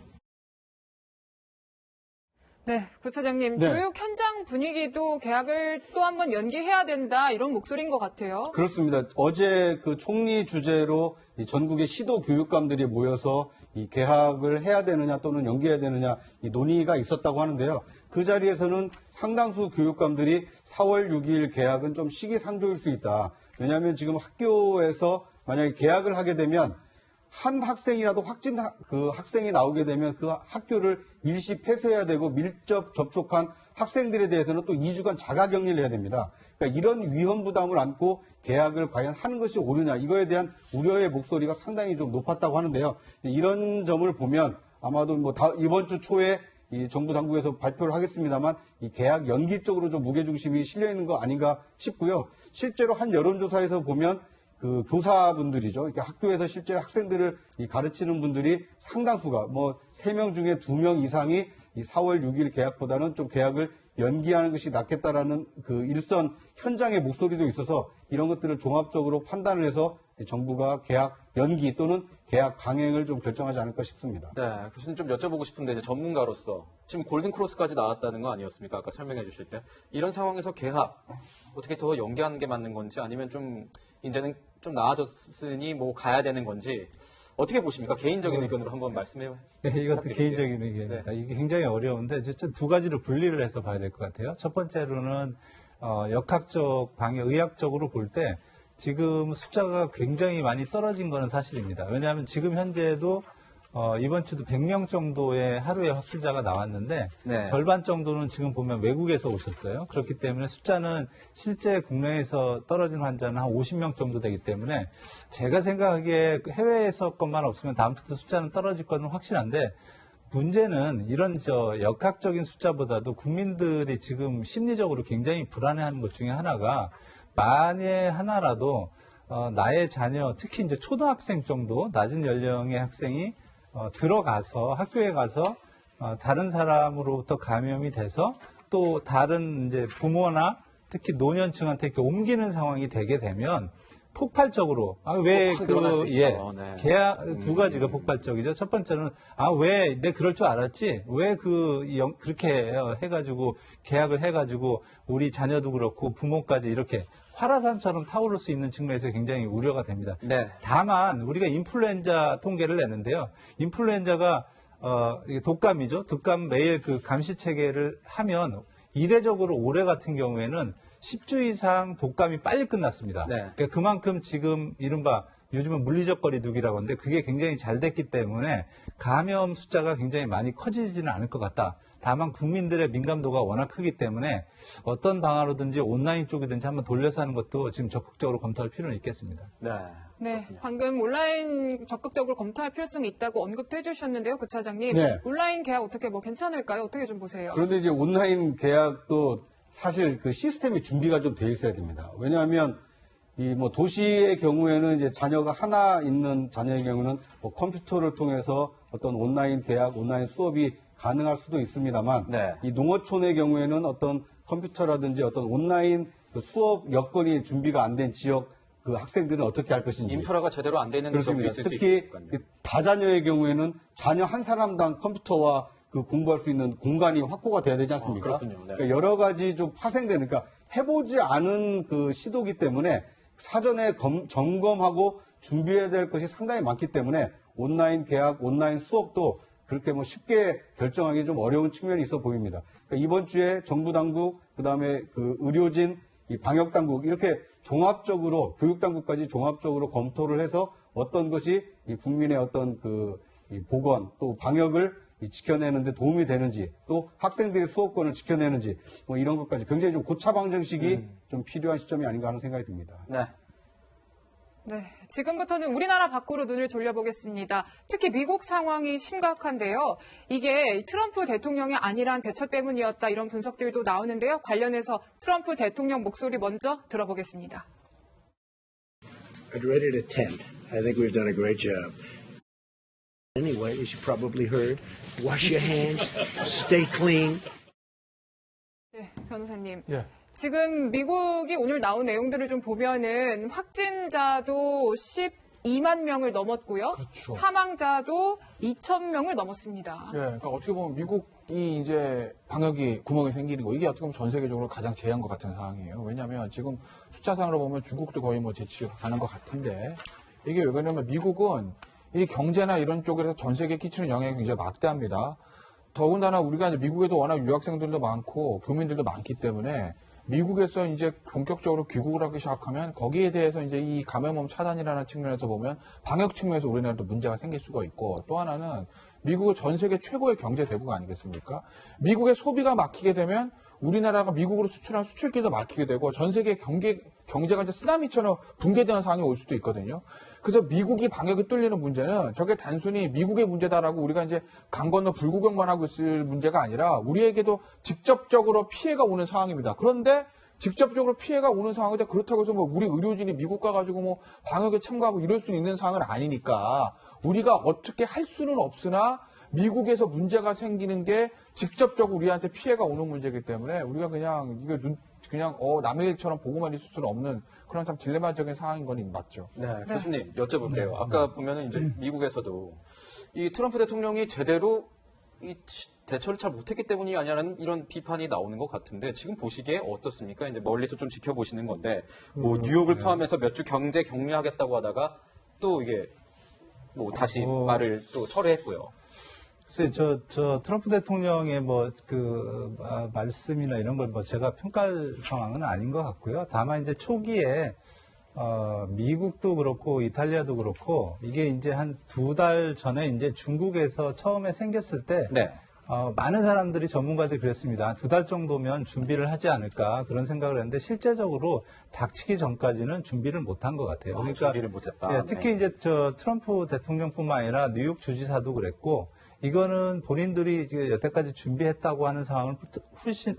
네, 부차장님, 네. 교육 현장 분위기도 개학을 또 한번 연기해야 된다 이런 목소리인 것 같아요. 그렇습니다. 어제 그 총리 주재로 이 전국의 시도 교육감들이 모여서 이 개학을 해야 되느냐 또는 연기해야 되느냐 이 논의가 있었다고 하는데요. 그 자리에서는 상당수 교육감들이 4월 6일 개학은 좀 시기상조일 수 있다. 왜냐하면 지금 학교에서 만약에 개학을 하게 되면 한 학생이라도 확진 그 학생이 나오게 되면 그 학교를 일시 폐쇄해야 되고 밀접 접촉한 학생들에 대해서는 또 2주간 자가격리를 해야 됩니다. 그러니까 이런 위험 부담을 안고 개학을 과연 하는 것이 옳으냐 이거에 대한 우려의 목소리가 상당히 좀 높았다고 하는데요. 이런 점을 보면 아마도 이번 주 초에 이 정부 당국에서 발표를 하겠습니다만 이 개학 연기 쪽으로 좀 무게중심이 실려 있는 거 아닌가 싶고요. 실제로 한 여론조사에서 보면 그 교사분들이죠. 그러니까 학교에서 실제 학생들을 가르치는 분들이 상당수가 3명 중에 2명 이상이 이 4월 6일 개학보다는 좀 개학을 연기하는 것이 낫겠다라는 그 일선 현장의 목소리도 있어서 이런 것들을 종합적으로 판단을 해서 정부가 개학 연기 또는 개학 강행을 좀 결정하지 않을까 싶습니다. 네, 교수님 좀 여쭤보고 싶은데 이제 전문가로서 지금 골든크로스까지 나왔다는 거 아니었습니까? 아까 설명해 주실 때. 이런 상황에서 개학 어떻게 더 연기하는 게 맞는 건지 아니면 좀 이제는 좀 나아졌으니 가야 되는 건지 어떻게 보십니까? 개인적인 의견으로 한번 말씀해 주세요. 네, 이것도 개인적인 의견입니다. 네. 이게 굉장히 어려운데 두 가지로 분리를 해서 봐야 될 것 같아요. 첫 번째로는 역학적 방역, 의학적으로 볼 때 지금 숫자가 굉장히 많이 떨어진 거는 사실입니다. 왜냐하면 지금 현재도 이번 주도 100명 정도의 하루에 확진자가 나왔는데 네. 절반 정도는 지금 보면 외국에서 오셨어요. 그렇기 때문에 숫자는 실제 국내에서 떨어진 환자는 한 50명 정도 되기 때문에 제가 생각하기에 해외에서 것만 없으면 다음 주도 숫자는 떨어질 건 확실한데 문제는 이런 역학적인 숫자보다도 국민들이 지금 심리적으로 굉장히 불안해하는 것 중에 하나가 만에 하나라도 나의 자녀, 특히 이제 초등학생 정도 낮은 연령의 학생이 들어가서 학교에 가서 다른 사람으로부터 감염이 돼서 또 다른 이제 부모나 특히 노년층한테 이렇게 옮기는 상황이 되게 되면 폭발적으로 왜 늘어날 수 있죠. 네. 개학 두 가지가 폭발적이죠. 첫 번째는 왜 내 그럴 줄 알았지? 왜 그렇게 해가지고 계약을 해가지고 우리 자녀도 그렇고 부모까지 이렇게 화라산처럼 타오를 수 있는 측면에서 굉장히 우려가 됩니다. 네. 다만 우리가 인플루엔자 통계를 냈는데요. 인플루엔자가 독감이죠. 독감 매일 그 감시 체계를 하면 이례적으로 올해 같은 경우에는 10주 이상 독감이 빨리 끝났습니다. 네. 그러니까 그만큼 지금 이른바 요즘은 물리적 거리두기라고 하는데 그게 굉장히 잘 됐기 때문에 감염 숫자가 굉장히 많이 커지지는 않을 것 같다. 다만 국민들의 민감도가 워낙 크기 때문에 어떤 방안으로든지 온라인 쪽이든지 한번 돌려서 하는 것도 지금 적극적으로 검토할 필요는 있겠습니다. 네. 네, 방금 온라인 적극적으로 검토할 필요성이 있다고 언급해 주셨는데요, 부차장님. 네. 온라인 계약 어떻게 괜찮을까요? 어떻게 좀 보세요? 그런데 이제 온라인 계약도 사실 그 시스템이 준비가 좀 돼 있어야 됩니다. 왜냐하면 도시의 경우에는 이제 자녀가 하나 있는 자녀의 경우는 컴퓨터를 통해서 어떤 온라인 계약, 온라인 수업이 가능할 수도 있습니다만 네. 이 농어촌의 경우에는 어떤 컴퓨터라든지 어떤 온라인 그 수업 여건이 준비가 안 된 지역 그 학생들은 어떻게 할 것인지 인프라가 제대로 안 되는 지역도 그렇습니다. 있을 수 특히 있거든요. 다자녀의 경우에는 자녀 한 사람당 컴퓨터와 그 공부할 수 있는 공간이 확보가 돼야 되지 않습니까? 그렇군요. 네. 그러니까 여러 가지 좀 파생되는, 그러니까 해보지 않은 그 시도기 때문에 사전에 점검하고 준비해야 될 것이 상당히 많기 때문에 온라인 계약, 온라인 수업도 그렇게 쉽게 결정하기 좀 어려운 측면이 있어 보입니다. 그러니까 이번 주에 정부 당국, 그다음에 그 의료진, 이 방역 당국 이렇게 종합적으로 교육 당국까지 종합적으로 검토를 해서 어떤 것이 이 국민의 어떤 이 보건 또 방역을 지켜내는데 도움이 되는지 또 학생들의 수업권을 지켜내는지 뭐 이런 것까지 굉장히 좀 고차 방정식이 좀 필요한 시점이 아닌가 하는 생각이 듭니다. 네. 네, 지금부터는 우리나라 밖으로 눈을 돌려보겠습니다. 특히 미국 상황이 심각한데요. 이게 트럼프 대통령의 안일한 대처 때문이었다 이런 분석들도 나오는데요. 관련해서 트럼프 대통령 목소리 먼저 들어보겠습니다. I'm ready to attend. I think we've done a great job. Anyway, as you probably heard, wash your hands, stay clean. 네, 변호사님. 예. 지금 미국이 오늘 나온 내용들을 좀 보면은 확진자도 12만 명을 넘었고요. 그렇죠. 사망자도 2천 명을 넘었습니다. 예, 그러니까 어떻게 보면 미국이 이제 방역이 구멍이 생기는 거 이게 어떻게 보면 전 세계적으로 가장 제한 것 같은 상황이에요. 왜냐하면 지금 숫자상으로 보면 중국도 거의 뭐 제치가는 것 같은데 이게 왜 그러냐면 미국은 이 경제나 이런 쪽에서 전 세계에 끼치는 영향이 굉장히 막대합니다. 더군다나 우리가 이제 미국에도 워낙 유학생들도 많고 교민들도 많기 때문에 미국에서 이제 본격적으로 귀국을 하기 시작하면 거기에 대해서 이제 이 감염원 차단이라는 측면에서 보면 방역 측면에서 우리나라도 문제가 생길 수가 있고 또 하나는 미국은 전 세계 최고의 경제 대국 아니겠습니까? 미국의 소비가 막히게 되면 우리나라가 미국으로 수출한 수출기도 막히게 되고 전 세계 경제가 이제 쓰나미처럼 붕괴되는 상황이 올 수도 있거든요. 그래서 미국이 방역이 뚫리는 문제는 저게 단순히 미국의 문제다라고 우리가 이제 강 건너 불구경만 하고 있을 문제가 아니라 우리에게도 직접적으로 피해가 오는 상황입니다. 그런데 직접적으로 피해가 오는 상황인데 그렇다고 해서 뭐 우리 의료진이 미국 가가지고 뭐 방역에 참가하고 이럴 수 있는 상황은 아니니까 우리가 어떻게 할 수는 없으나 미국에서 문제가 생기는 게 직접적으로 우리한테 피해가 오는 문제이기 때문에 우리가 그냥 이거 남의 일처럼 보고만 있을 수는 없는 그런 참 딜레마적인 상황인 건 맞죠. 네, 교수님 여쭤볼게요. 아까 보면은 이제 미국에서도 이 트럼프 대통령이 제대로 이 대처를 잘 못했기 때문이 아니라는 이런 비판이 나오는 것 같은데 지금 보시기에 어떻습니까? 이제 멀리서 좀 지켜보시는 건데 뭐 뉴욕을 포함해서 몇 주 경제 격리하겠다고 하다가 또 이게 뭐 다시 말을 또 철회했고요. 글쎄, 저 트럼프 대통령의 말씀이나 이런 걸 제가 평가할 상황은 아닌 것 같고요. 다만 이제 초기에, 미국도 그렇고 이탈리아도 그렇고 이게 이제 한 2달 전에 이제 중국에서 처음에 생겼을 때, 네. 많은 사람들이 전문가들이 그랬습니다. 2달 정도면 준비를 하지 않을까 그런 생각을 했는데 실제적으로 닥치기 전까지는 준비를 못한 것 같아요. 그러니까 준비를 못했다. 예, 특히 이제 저 트럼프 대통령뿐만 아니라 뉴욕 주지사도 그랬고 이거는 본인들이 여태까지 준비했다고 하는 상황을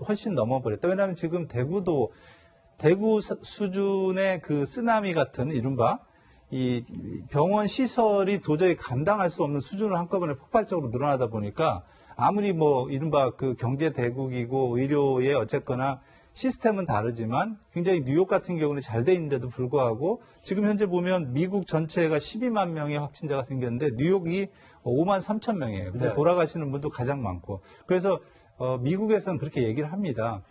훨씬 넘어버렸다. 왜냐하면 지금 대구 수준의 그 쓰나미 같은 이른바 이 병원 시설이 도저히 감당할 수 없는 수준으로 한꺼번에 폭발적으로 늘어나다 보니까 아무리 이른바 그 경제 대국이고 의료에 어쨌거나 시스템은 다르지만 굉장히 뉴욕 같은 경우는 잘 돼 있는데도 불구하고 지금 현재 보면 미국 전체가 12만 명의 확진자가 생겼는데 뉴욕이 5만 3천 명이에요. 근데 네. 돌아가시는 분도 가장 많고. 그래서 미국에서는 그렇게 얘기를 합니다.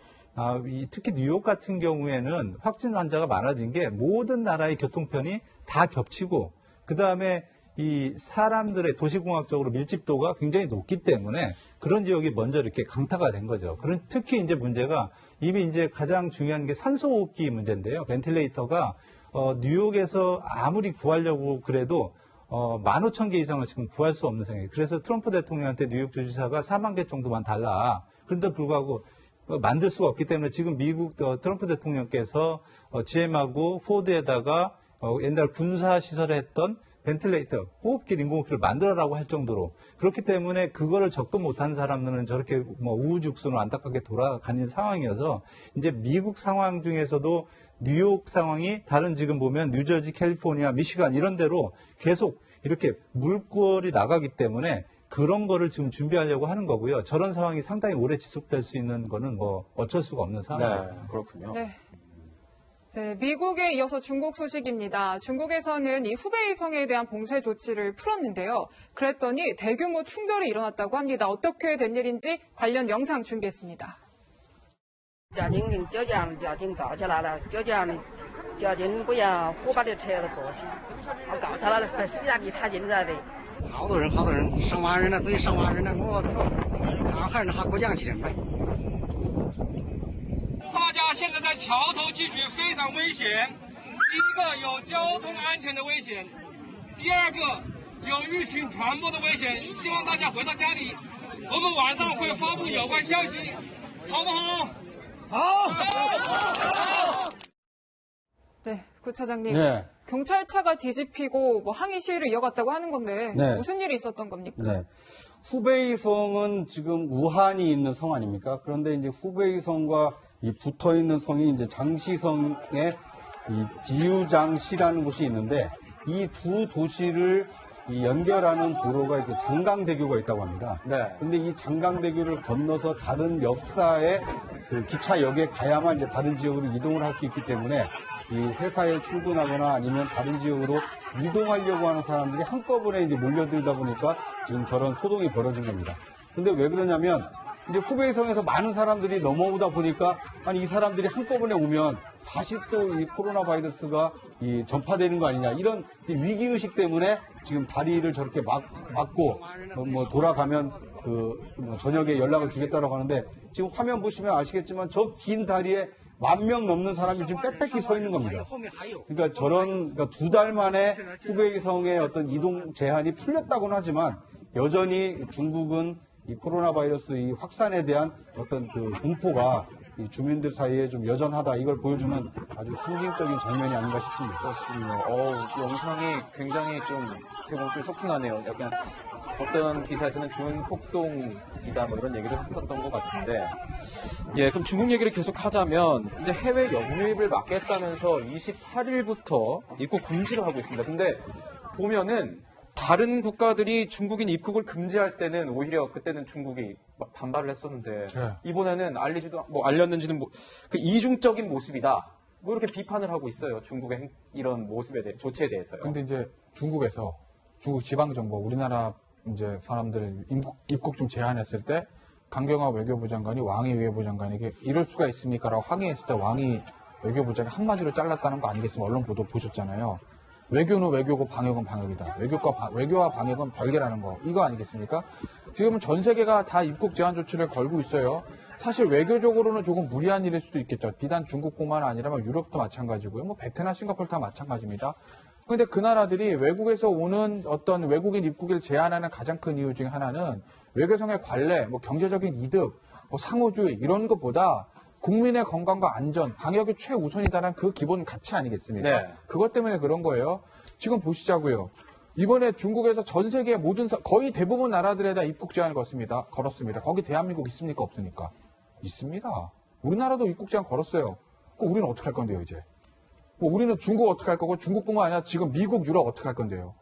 특히 뉴욕 같은 경우에는 확진 환자가 많아진 게 모든 나라의 교통편이 다 겹치고 그다음에 이 사람들의 도시공학적으로 밀집도가 굉장히 높기 때문에 그런 지역이 먼저 이렇게 강타가 된 거죠. 특히 이제 문제가 이미 이제 가장 중요한 게 산소호흡기 문제인데요. 벤틸레이터가 뉴욕에서 아무리 구하려고 그래도 15,000개 이상을 지금 구할 수 없는 상황이에요. 그래서 트럼프 대통령한테 뉴욕 주지사가 4만 개 정도만 달라. 그런데 불구하고 만들 수가 없기 때문에 지금 미국 트럼프 대통령께서 GM하고 포드에다가 옛날 군사시설에 했던 벤틸레이터, 호흡기, 인공호흡기를 만들어라고 할 정도로 그렇기 때문에 그거를 접근 못한 사람들은 저렇게 우후죽순으로 안타깝게 돌아가는 상황이어서 이제 미국 상황 중에서도 뉴욕 상황이 다른 지금 보면 뉴저지, 캘리포니아, 미시간 이런 데로 계속 이렇게 물꼬리 나가기 때문에 그런 거를 지금 준비하려고 하는 거고요. 저런 상황이 상당히 오래 지속될 수 있는 거는 어쩔 수가 없는 상황입니다. 네, 그렇군요. 네, 미국에 이어서 중국 소식입니다. 중국에서는 이 후베이 성에 대한 봉쇄 조치를 풀었는데요. 그랬더니 대규모 충돌이 일어났다고 합니다. 어떻게 된 일인지 관련 영상 준비했습니다. 交警交警搞起来了，交警不让火把的车子过去，我搞起来了，非要给他进来的。好多人，上万人了，最上万人了，我操！还过奖去买。大家现在在桥头进去非常危险，第一个有交通安全的危险，第二个有疫情传播的危险，希望大家回到家里。我们晚上会发布有关消息，好不好？好。 네, 구차장님. 네. 경찰차가 뒤집히고 뭐 항의 시위를 이어갔다고 하는 건데 네. 무슨 일이 있었던 겁니까? 네. 후베이성은 지금 우한이 있는 성 아닙니까? 그런데 이제 후베이성과 이 붙어 있는 성이 이제 장시성의 이 지유장시라는 곳이 있는데 이 두 도시를 이 연결하는 도로가 이렇게 장강대교가 있다고 합니다. 네. 근데 이 장강대교를 건너서 다른 역사의 그 기차역에 가야만 이제 다른 지역으로 이동을 할 수 있기 때문에 이 회사에 출근하거나 아니면 다른 지역으로 이동하려고 하는 사람들이 한꺼번에 이제 몰려들다 보니까 지금 저런 소동이 벌어진 겁니다. 근데 왜 그러냐면 이제 후베이성에서 많은 사람들이 넘어오다 보니까 아니 이 사람들이 한꺼번에 오면 다시 또 이 코로나 바이러스가 이 전파되는 거 아니냐 이런 위기 의식 때문에 지금 다리를 저렇게 막고 뭐 돌아가면 뭐 저녁에 연락을 주겠다라고 하는데 지금 화면 보시면 아시겠지만 저 긴 다리에 10,000명 넘는 사람이 지금 빽빽히 서 있는 겁니다. 그러니까 그러니까 2달 만에 후베이성의 어떤 이동 제한이 풀렸다고는 하지만 여전히 중국은 이 코로나 바이러스 이 확산에 대한 어떤 그 공포가 이 주민들 사이에 좀 여전하다 이걸 보여주는 아주 상징적인 장면이 아닌가 싶습니다. 그렇습니다. 영상이 굉장히 좀 쇼킹하네요. 약간 어떤 기사에서는 준폭동이다 뭐 이런 얘기를 했었던 것 같은데, 예, 그럼 중국 얘기를 계속 하자면 이제 해외 역유입을 막겠다면서 28일부터 입국 금지를 하고 있습니다. 근데 보면은 다른 국가들이 중국인 입국을 금지할 때는 오히려 그때는 중국이 막 반발을 했었는데 이번에는 알렸는지는 그 이중적인 모습이다. 뭐 이렇게 비판을 하고 있어요. 중국의 이런 조치에 대해서요. 근데 이제 중국 지방정부, 우리나라 이제 사람들 입국 좀 제한했을 때 강경화 외교부 장관이 왕이 외교부 장관에게 이럴 수가 있습니까라고 항의했을 때 왕이 외교부 장관이 한마디로 잘랐다는 거 아니겠습니까? 언론 보도 보셨잖아요. 외교는 외교고 방역은 방역이다. 외교와 방역은 별개라는 거. 이거 아니겠습니까? 지금 전 세계가 다 입국 제한 조치를 걸고 있어요. 사실 외교적으로는 조금 무리한 일일 수도 있겠죠. 비단 중국뿐만 아니라 유럽도 마찬가지고요. 뭐 베트남, 싱가포르 다 마찬가지입니다. 그런데 그 나라들이 외국에서 오는 어떤 외국인 입국을 제한하는 가장 큰 이유 중에 하나는 외교상의 관례, 뭐 경제적인 이득, 뭐 상호주의 이런 것보다 국민의 건강과 안전, 방역이 최우선이다라는 그 기본 가치 아니겠습니까? 네. 그것 때문에 그런 거예요. 지금 보시자고요. 이번에 중국에서 전 세계 거의 대부분 나라들에다 입국 제한을 걸었습니다. 거기 대한민국 있습니까? 없습니까? 있습니다. 우리나라도 입국 제한 걸었어요. 그럼 우리는 어떻게 할 건데요, 이제? 뭐 우리는 중국 어떻게 할 거고 중국뿐만 아니라 지금 미국, 유럽 어떻게 할 건데요?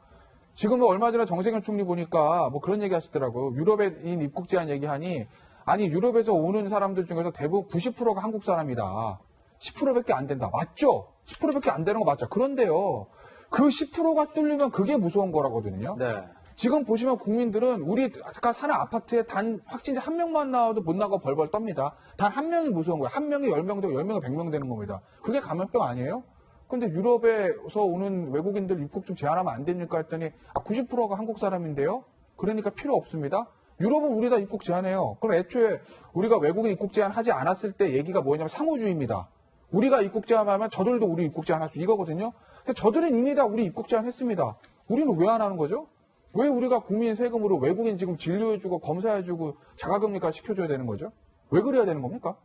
지금 얼마 전에 정세균 총리 보니까 뭐 그런 얘기 하시더라고요. 유럽인 입국 제한 얘기하니 아니 유럽에서 오는 사람들 중에서 대부분 90%가 한국 사람이다. 10%밖에 안 된다. 맞죠? 10%밖에 안 되는 거 맞죠? 그런데요. 그 10%가 뚫리면 그게 무서운 거라거든요. 네. 지금 보시면 국민들은 우리가 사는 아파트에 단 확진자 1명만 나와도 못 나가고 벌벌 떱니다. 단 1명이 무서운 거예요. 1명이 10명 되고 10명이 100명 되는 겁니다. 그게 감염병 아니에요? 근데 유럽에서 오는 외국인들 입국 좀 제한하면 안 됩니까? 했더니 90%가 한국 사람인데요. 그러니까 필요 없습니다. 유럽은 우리 다 입국 제한해요. 그럼 애초에 우리가 외국인 입국 제한하지 않았을 때 얘기가 뭐냐면 상호주의입니다. 우리가 입국 제한하면 저들도 우리 입국 제한할 수 이거거든요. 근데 저들은 이미 다 우리 입국 제한했습니다. 우리는 왜 안 하는 거죠? 왜 우리가 국민 세금으로 외국인 지금 진료해주고 검사해주고 자가격리까지 시켜줘야 되는 거죠? 왜 그래야 되는 겁니까?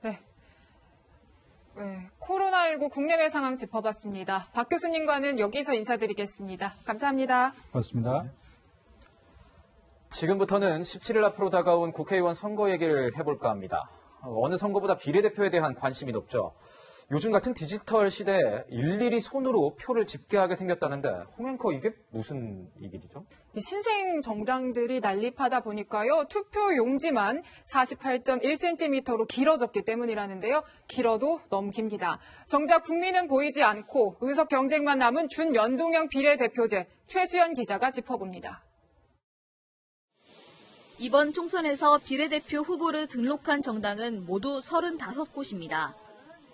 네. 코로나19 국내외 상황 짚어봤습니다. 박 교수님과는 여기서 인사드리겠습니다. 감사합니다. 고맙습니다. 지금부터는 17일 앞으로 다가온 국회의원 선거 얘기를 해볼까 합니다. 어느 선거보다 비례대표에 대한 관심이 높죠. 요즘 같은 디지털 시대에 일일이 손으로 표를 집계하게 생겼다는데 홍 앵커 이게 무슨 얘기죠? 신생 정당들이 난립하다 보니까요. 투표 용지만 48.1cm로 길어졌기 때문이라는데요. 길어도 너무 깁니다. 정작 국민은 보이지 않고 의석 경쟁만 남은 준연동형 비례대표제 최수연 기자가 짚어봅니다. 이번 총선에서 비례대표 후보를 등록한 정당은 모두 35곳입니다.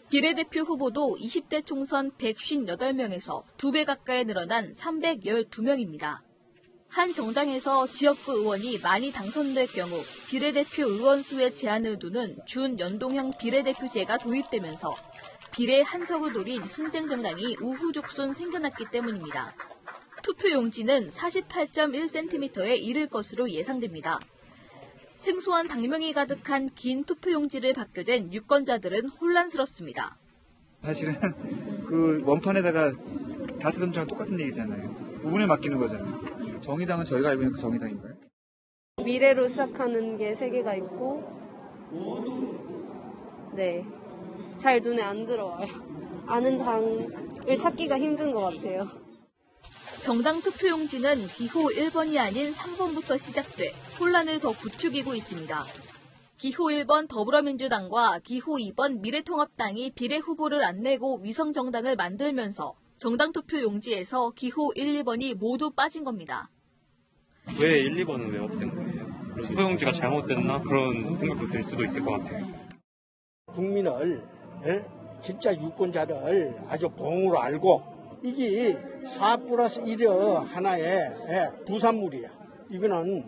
비례대표 후보도 20대 총선 158명에서 2배 가까이 늘어난 312명입니다. 한 정당에서 지역구 의원이 많이 당선될 경우 비례대표 의원 수의 제한을 두는 준연동형 비례대표제가 도입되면서 비례 한석을 노린 신생 정당이 우후죽순 생겨났기 때문입니다. 투표용지는 48.1cm에 이를 것으로 예상됩니다. 생소한 당명이 가득한 긴 투표용지를 받게 된 유권자들은 혼란스럽습니다. 사실은 그 원판에다가 다트 점자랑 똑같은 얘기잖아요. 부분에 맡기는 거잖아요. 정의당은 저희가 알고 있는 그 정의당인가요? 미래로 시작하는 게 3개가 있고, 네, 잘 눈에 안 들어와요. 아는 당을 찾기가 힘든 것 같아요. 정당 투표용지는 기호 1번이 아닌 3번부터 시작돼 혼란을 더 부추기고 있습니다. 기호 1번 더불어민주당과 기호 2번 미래통합당이 비례 후보를 안 내고 위성정당을 만들면서 정당 투표용지에서 기호 1, 2번이 모두 빠진 겁니다. 왜 1, 2번은 왜 없앤 거예요? 투표용지가 잘못됐나? 그런 생각도 들 수도 있을 것 같아요. 국민을 진짜 유권자를 아주 공으로 알고 이게 4+1의 하나의 부산물이야. 이거는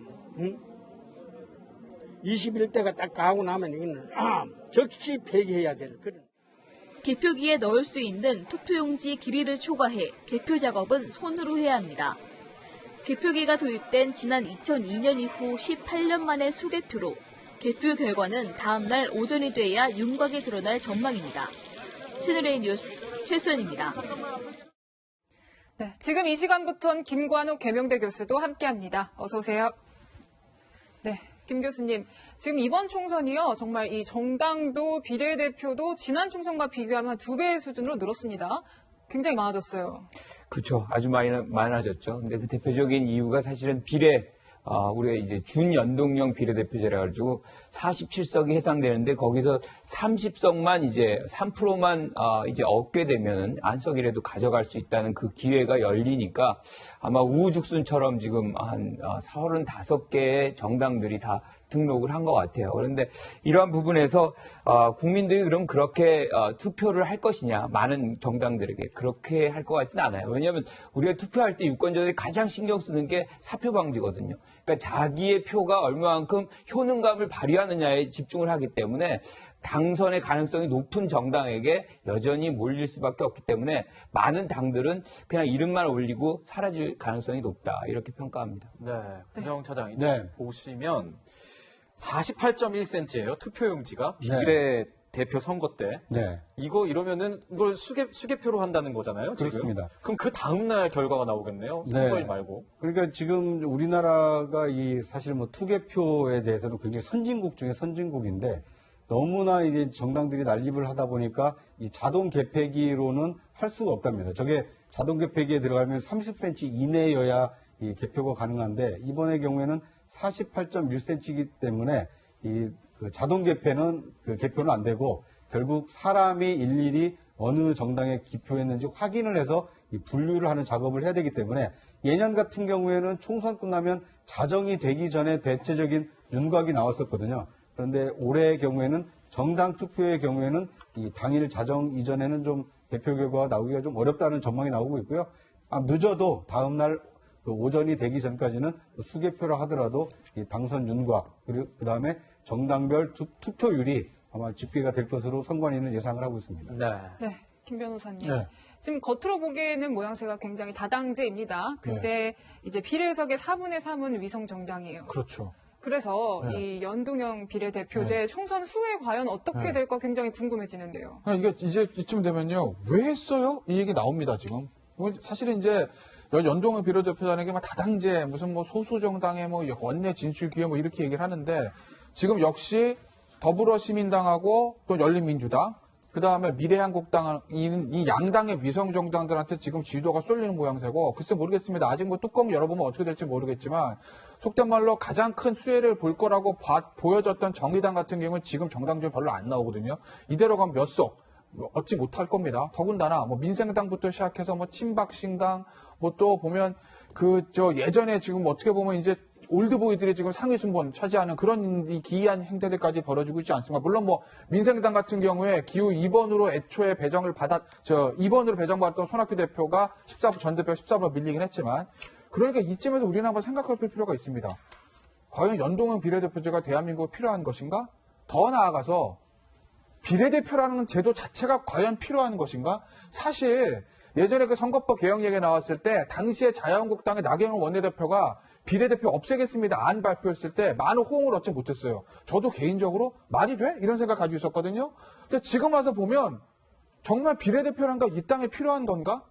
21대가 딱 가고 나면 이거는 즉시 폐기해야 될 그런. 개표기에 넣을 수 있는 투표용지 길이를 초과해 개표 작업은 손으로 해야 합니다. 개표기가 도입된 지난 2002년 이후 18년 만의 수개표로 개표 결과는 다음 날 오전이 돼야 윤곽이 드러날 전망입니다. 채널A 뉴스 최수연입니다. 네, 지금 이 시간부터는 김관욱 계명대 교수도 함께합니다. 어서 오세요. 네, 김 교수님, 지금 이번 총선이요, 정말 이 정당도 비례대표도 지난 총선과 비교하면 한 2배의 수준으로 늘었습니다. 굉장히 많아졌어요. 그렇죠. 아주 많아졌죠. 근데 그 대표적인 이유가 사실은 우리가 이제 준연동형 비례대표제라 가지고 47석이 해당되는데 거기서 30석만 이제 3%만 이제 얻게 되면 안석이라도 가져갈 수 있다는 그 기회가 열리니까 아마 우후죽순처럼 지금 한 35개의 정당들이 다 등록을 한 것 같아요. 그런데 이러한 부분에서 국민들이 그럼 그렇게 투표를 할 것이냐, 많은 정당들에게 그렇게 할 것 같지는 않아요. 왜냐하면 우리가 투표할 때 유권자들이 가장 신경 쓰는 게 사표 방지거든요. 그러니까 자기의 표가 얼마만큼 효능감을 발휘하느냐에 집중을 하기 때문에 당선의 가능성이 높은 정당에게 여전히 몰릴 수밖에 없기 때문에 많은 당들은 그냥 이름만 올리고 사라질 가능성이 높다, 이렇게 평가합니다. 네, 구정 차장님 보시면 48.1cm예요. 투표용지가 비례 대표 선거 때. 네. 이러면은 이걸 수개표로 한다는 거잖아요. 지금? 그렇습니다. 그럼 그 다음 날 결과가 나오겠네요. 선거일 말고. 그러니까 지금 우리나라가 사실 투개표에 대해서는 굉장히 선진국 중에 선진국인데 너무나 이제 정당들이 난립을 하다 보니까 이 자동 개폐기로는 할 수가 없답니다. 저게 자동 개폐기에 들어가면 30cm 이내여야 이 개표가 가능한데 이번의 경우에는 48.1cm이기 때문에 그 자동 개표는 안 되고 결국 사람이 일일이 어느 정당에 기표했는지 확인을 해서 이 분류를 하는 작업을 해야 되기 때문에 예년 같은 경우에는 총선 끝나면 자정이 되기 전에 대체적인 윤곽이 나왔었거든요. 그런데 올해의 경우에는 정당 투표의 경우에는 이 당일 자정 이전에는 좀 개표 결과가 나오기가 좀 어렵다는 전망이 나오고 있고요. 늦어도 다음 날 오전이 되기 전까지는 수개표라 하더라도 이 당선 윤곽 그리고 그다음에 정당별 투표율이 아마 집계가 될 것으로 선관위는 예상을 하고 있습니다. 네, 김 변호사님. 네. 지금 겉으로 보기에는 모양새가 굉장히 다당제입니다. 근데 이제 비례석의 4분의 3은 위성 정당이에요. 그렇죠. 그래서 이 연동형 비례대표제 총선 후에 과연 어떻게 될까 굉장히 궁금해지는데요. 이게 이제 이쯤 되면요, 왜 했어요? 이 얘기 나옵니다 지금. 사실은 이제 연동형 비례대표자는 게 다당제, 무슨 소수 정당의 원내 진출 기회 이렇게 얘기를 하는데 지금 역시 더불어시민당하고 또 열린민주당, 그 다음에 미래한국당, 이 양당의 위성 정당들한테 지금 지도가 쏠리는 모양새고, 글쎄 모르겠습니다. 아직 뚜껑 열어보면 어떻게 될지 모르겠지만, 속된 말로 가장 큰 수혜를 볼 거라고 보여졌던 정의당 같은 경우는 지금 정당 중에 별로 안 나오거든요. 이대로 가면 몇 석 얻지 못할 겁니다. 더군다나 민생당부터 시작해서 친박신당, 또 보면 예전에 지금 어떻게 보면 이제 올드보이들이 지금 상위 순번 차지하는 그런 이 기이한 행태들까지 벌어지고 있지 않습니까? 물론 민생당 같은 경우에 기호 2번으로 애초에 2번으로 배정받았던 손학규 대표가 전 대표 14번 밀리긴 했지만, 그러니까 이쯤에서 우리는 한번 생각할 필요가 있습니다. 과연 연동형 비례대표제가 대한민국에 필요한 것인가? 더 나아가서 비례대표라는 제도 자체가 과연 필요한 것인가? 사실 예전에 그 선거법 개혁 얘기 나왔을 때 당시에 자유한국당의 나경원 원내대표가 비례대표 없애겠습니다 안 발표했을 때 많은 호응을 얻지 못했어요. 저도 개인적으로 말이 돼? 이런 생각 가지고 있었거든요. 근데 지금 와서 보면 정말 비례대표란 거 이 땅에 필요한 건가?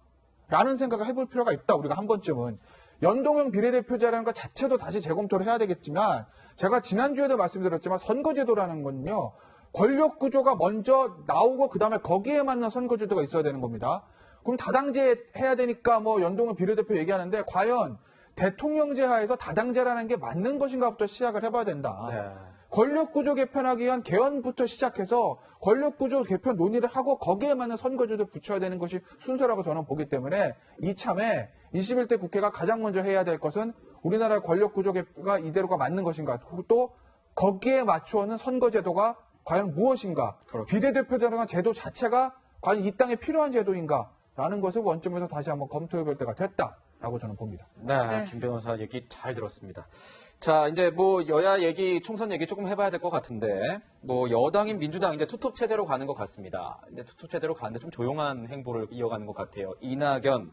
라는 생각을 해볼 필요가 있다. 우리가 한 번쯤은. 연동형 비례대표제라는 것 자체도 다시 재검토를 해야 되겠지만 제가 지난주에도 말씀드렸지만 선거제도라는 건요. 권력 구조가 먼저 나오고 그다음에 거기에 맞는 선거제도가 있어야 되는 겁니다. 그럼 다당제 해야 되니까 뭐 연동형 비례대표 얘기하는데 과연 대통령제 하에서 다당제라는 게 맞는 것인가부터 시작을 해봐야 된다. 네. 권력구조 개편하기 위한 개헌부터 시작해서 권력구조 개편 논의를 하고 거기에 맞는 선거제도를 붙여야 되는 것이 순서라고 저는 보기 때문에 이참에 21대 국회가 가장 먼저 해야 될 것은 우리나라의 권력구조 개편가 이대로가 맞는 것인가 또 거기에 맞추어는 선거제도가 과연 무엇인가 비례대표제라는 제도 자체가 과연 이 땅에 필요한 제도인가라는 것을 원점에서 다시 한번 검토해볼 때가 됐다라고 저는 봅니다. 네, 김 변호사 얘기 잘 들었습니다. 자, 이제 뭐 여야 얘기, 총선 얘기 조금 해봐야 될 것 같은데, 뭐 여당인 민주당 이제 투톱 체제로 가는 것 같습니다. 이제 투톱 체제로 가는데 좀 조용한 행보를 이어가는 것 같아요. 이낙연,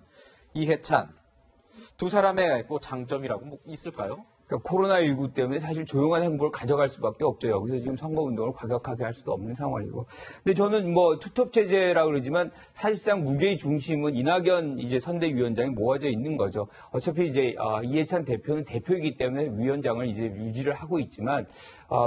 이해찬 두 사람의 뭐 장점이라고 뭐 있을까요? 그러니까 코로나19 때문에 사실 조용한 행보를 가져갈 수밖에 없죠. 여기서 지금 선거운동을 과격하게 할 수도 없는 상황이고. 근데 저는 뭐 투톱 체제라고 그러지만 사실상 무게의 중심은 이낙연 이제 선대위원장이 모아져 있는 거죠. 어차피 이제 이해찬 대표는 대표이기 때문에 위원장을 이제 유지를 하고 있지만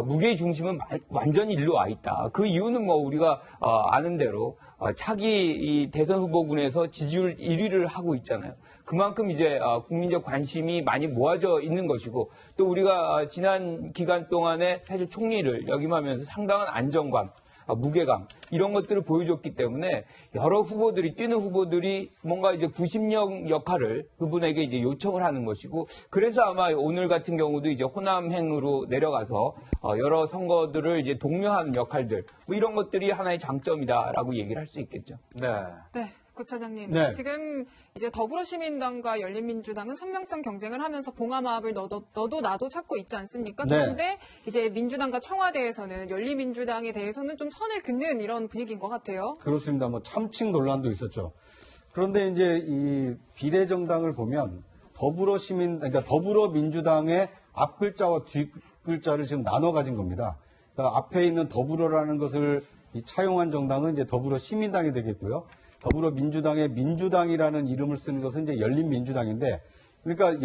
무게의 중심은 완전히 일로 와 있다. 그 이유는 뭐 우리가 아는 대로 차기 이 대선 후보군에서 지지율 1위를 하고 있잖아요. 그만큼 이제 국민적 관심이 많이 모아져 있는 것이고 또 우리가 지난 기간 동안에 사실 총리를 역임하면서 상당한 안정감, 무게감 이런 것들을 보여줬기 때문에 여러 후보들이 뛰는 후보들이 뭔가 이제 구심력 역할을 그분에게 이제 요청을 하는 것이고 그래서 아마 오늘 같은 경우도 이제 호남행으로 내려가서 여러 선거들을 이제 독려하는 역할들 뭐 이런 것들이 하나의 장점이다라고 얘기를 할 수 있겠죠. 네. 네. 구차장님, 네. 지금 이제 더불어시민당과 열린민주당은 선명성 경쟁을 하면서 봉합을 너도 나도 찾고 있지 않습니까? 네. 그런데 이제 민주당과 청와대에서는 열린민주당에 대해서는 좀 선을 긋는 이런 분위기인 것 같아요. 그렇습니다. 뭐 참칭 논란도 있었죠. 그런데 이제 이 비례정당을 보면 그러니까 더불어민주당의 앞글자와 뒷글자를 지금 나눠 가진 겁니다. 그러니까 앞에 있는 더불어라는 것을 차용한 정당은 이제 더불어시민당이 되겠고요. 더불어민주당의 민주당이라는 이름을 쓰는 것은 이제 열린민주당인데, 그러니까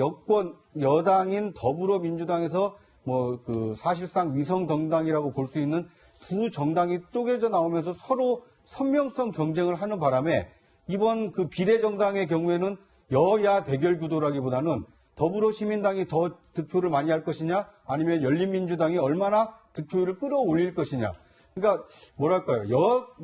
여당인 더불어민주당에서 뭐 그 사실상 위성정당이라고 볼 수 있는 두 정당이 쪼개져 나오면서 서로 선명성 경쟁을 하는 바람에 이번 그 비례정당의 경우에는 여야 대결 구도라기보다는 더불어시민당이 더 득표를 많이 할 것이냐, 아니면 열린민주당이 얼마나 득표율을 끌어올릴 것이냐. 그러니까 뭐랄까요,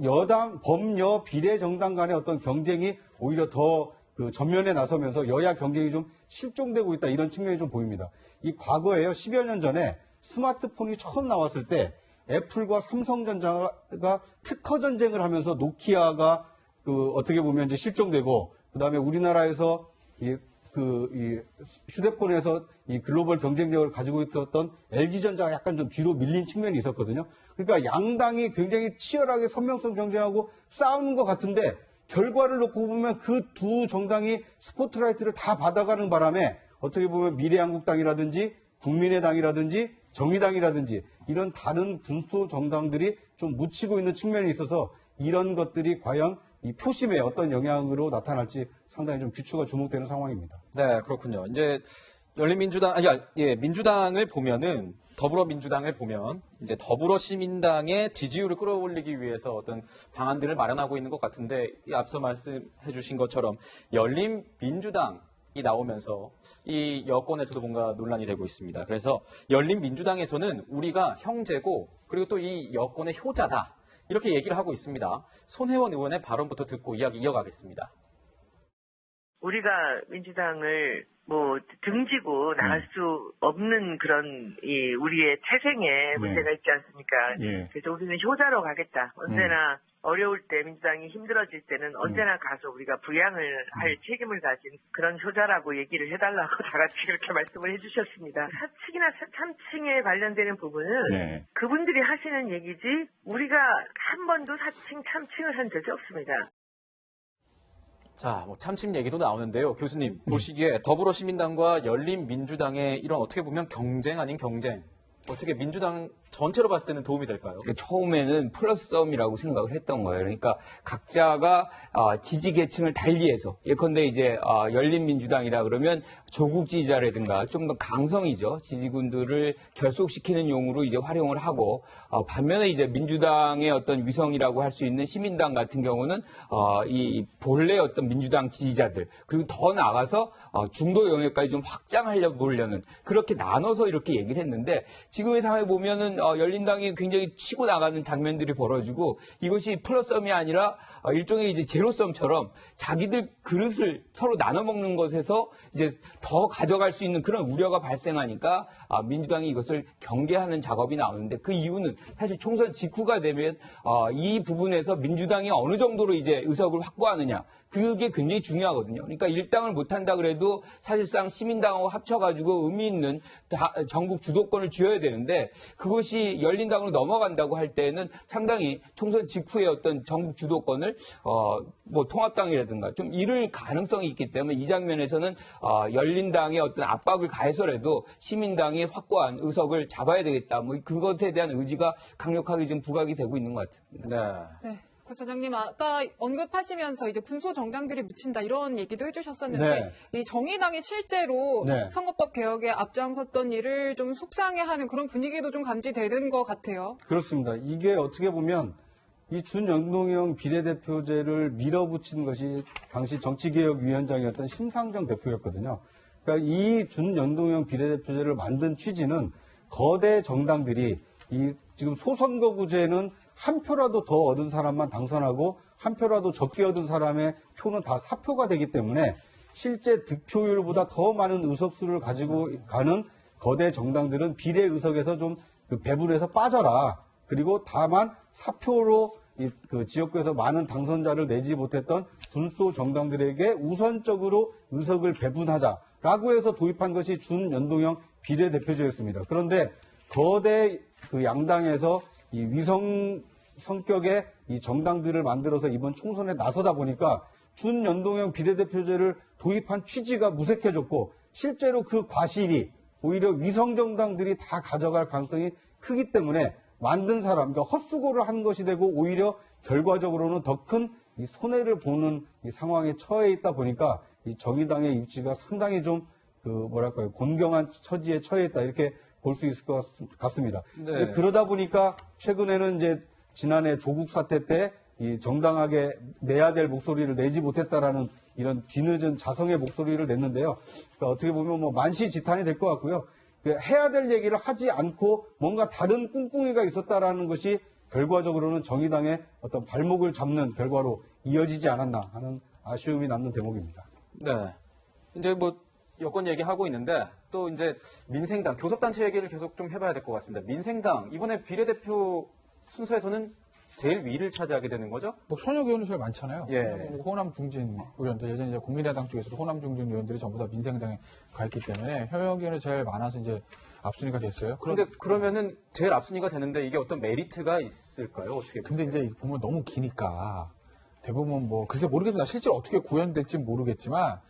여당 범여 비례정당 간의 어떤 경쟁이 오히려 더 그 전면에 나서면서 여야 경쟁이 좀 실종되고 있다, 이런 측면이 좀 보입니다. 이 과거에요, 10여 년 전에 스마트폰이 처음 나왔을 때 애플과 삼성전자가 특허 전쟁을 하면서 노키아가 그 어떻게 보면 이제 실종되고, 그다음에 우리나라에서 이 휴대폰에서 이 글로벌 경쟁력을 가지고 있었던 LG전자가 약간 좀 뒤로 밀린 측면이 있었거든요. 그러니까 양당이 굉장히 치열하게 선명성 경쟁하고 싸우는 것 같은데, 결과를 놓고 보면 그 두 정당이 스포트라이트를 다 받아가는 바람에 어떻게 보면 미래한국당이라든지 국민의당이라든지 정의당이라든지 이런 다른 군소 정당들이 좀 묻히고 있는 측면이 있어서 이런 것들이 과연 이 표심에 어떤 영향으로 나타날지 상당히 좀 귀추가 주목되는 상황입니다. 네, 그렇군요. 이제 민주당을 보면은 더불어민주당을 보면 이제 더불어시민당의 지지율을 끌어올리기 위해서 어떤 방안들을 마련하고 있는 것 같은데, 이 앞서 말씀해 주신 것처럼 열린민주당이 나오면서 이 여권에서도 뭔가 논란이 되고 있습니다. 그래서 열린민주당에서는 우리가 형제고 그리고 또 이 여권의 효자다, 이렇게 얘기를 하고 있습니다. 손혜원 의원의 발언부터 듣고 이야기 이어가겠습니다. 우리가 민주당을 뭐 등지고 나갈 수 없는 그런 우리의 태생에 문제가 있지 않습니까? 그래서 우리는 효자로 가겠다. 언제나 어려울 때, 민주당이 힘들어질 때는 언제나 가서 우리가 부양을 할 책임을 가진 그런 효자라고 얘기를 해달라고 다 같이 그렇게 말씀을 해주셨습니다. 사칭이나 참칭에 관련되는 부분은 그분들이 하시는 얘기지 우리가 한 번도 사칭, 참칭을 한 적이 없습니다. 자, 뭐 참칭 얘기도 나오는데요. 교수님 보시기에 더불어시민당과 열린민주당의 이런 어떻게 보면 경쟁 아닌 경쟁, 어떻게 민주당 전체로 봤을 때는 도움이 될까요? 처음에는 플러스썸이라고 생각을 했던 거예요. 그러니까 각자가 지지 계층을 달리해서 예컨대 이제 열린민주당이라 그러면 조국 지지자라든가 좀 더 강성이죠. 지지군들을 결속시키는 용으로 이제 활용을 하고 반면에 이제 민주당의 어떤 위성이라고 할 수 있는 시민당 같은 경우는 이 본래 어떤 민주당 지지자들 그리고 더 나아가서 중도 영역까지 좀 확장하려는 그렇게 나눠서 이렇게 얘기를 했는데 지금의 상황에 보면은 열린당이 굉장히 치고 나가는 장면들이 벌어지고 이것이 플러썸이 아니라 일종의 이제 제로섬처럼 자기들 그릇을 서로 나눠 먹는 것에서 이제 더 가져갈 수 있는 그런 우려가 발생하니까 민주당이 이것을 경계하는 작업이 나오는데 그 이유는 사실 총선 직후가 되면 이 부분에서 민주당이 어느 정도로 이제 의석을 확보하느냐 그게 굉장히 중요하거든요. 그러니까 일당을 못한다 그래도 사실상 시민당하고 합쳐가지고 의미 있는 전국 주도권을 쥐어야 되는데 그것이 열린당으로 넘어간다고 할 때는 상당히 총선 직후에 어떤 전국 주도권을 뭐 통합당이라든가 좀 잃을 가능성이 있기 때문에 이 장면에서는 열린당의 어떤 압박을 가해서라도 시민당이 확고한 의석을 잡아야 되겠다. 뭐 그것에 대한 의지가 강력하게 지금 부각이 되고 있는 것 같습니다. 네. 부처장님 아까 언급하시면서 이제 군소 정당들이 묻힌다 이런 얘기도 해주셨었는데 네. 이 정의당이 실제로 네. 선거법 개혁에 앞장섰던 일을 좀 속상해하는 그런 분위기도 좀 감지되는 것 같아요. 그렇습니다. 이게 어떻게 보면 이 준연동형 비례대표제를 밀어붙인 것이 당시 정치개혁위원장이었던 심상정 대표였거든요. 그러니까 이 준연동형 비례대표제를 만든 취지는 거대 정당들이 이 지금 소선거구제는 한 표라도 더 얻은 사람만 당선하고 한 표라도 적게 얻은 사람의 표는 다 사표가 되기 때문에 실제 득표율보다 더 많은 의석수를 가지고 가는 거대 정당들은 비례 의석에서 좀 배분해서 빠져라. 그리고 다만 사표로 그 지역구에서 많은 당선자를 내지 못했던 군소 정당들에게 우선적으로 의석을 배분하자라고 해서 도입한 것이 준연동형 비례대표제였습니다. 그런데 거대 그 양당에서 이 위성 성격의 이 정당들을 만들어서 이번 총선에 나서다 보니까 준연동형 비례대표제를 도입한 취지가 무색해졌고 실제로 그 과실이 오히려 위성 정당들이 다 가져갈 가능성이 크기 때문에 만든 사람, 그러니까 헛수고를 한 것이 되고 오히려 결과적으로는 더 큰 이 손해를 보는 이 상황에 처해 있다 보니까 이 정의당의 입지가 상당히 좀 그 뭐랄까요 곤경한 처지에 처해 있다 이렇게 볼 수 있을 것 같습니다. 네. 그러다 보니까 최근에는 이제 지난해 조국 사태 때 이 정당하게 내야 될 목소리를 내지 못했다라는 이런 뒤늦은 자성의 목소리를 냈는데요. 그러니까 어떻게 보면 뭐 만시지탄이 될 것 같고요. 해야 될 얘기를 하지 않고 뭔가 다른 꿍꿍이가 있었다라는 것이 결과적으로는 정의당의 어떤 발목을 잡는 결과로 이어지지 않았나 하는 아쉬움이 남는 대목입니다. 네. 이제 뭐 여권 얘기하고 있는데 또 이제 민생당, 교섭단체 얘기를 계속 좀 해봐야 될 것 같습니다. 민생당, 이번에 비례대표 순서에서는 제일 위를 차지하게 되는 거죠? 뭐 현역 의원이 제일 많잖아요. 예. 호남 중진 의원들, 예전에 이제 국민의당 쪽에서도 호남 중진 의원들이 전부 다 민생당에 가 있기 때문에 현역 의원이 제일 많아서 이제 앞순위가 됐어요. 그런데 그러면은 제일 앞순위가 되는데 이게 어떤 메리트가 있을까요? 어떻게? 근데 이제 보면 너무 기니까 대부분 뭐 글쎄 모르겠습니다. 실제로 어떻게 구현될지 모르겠지만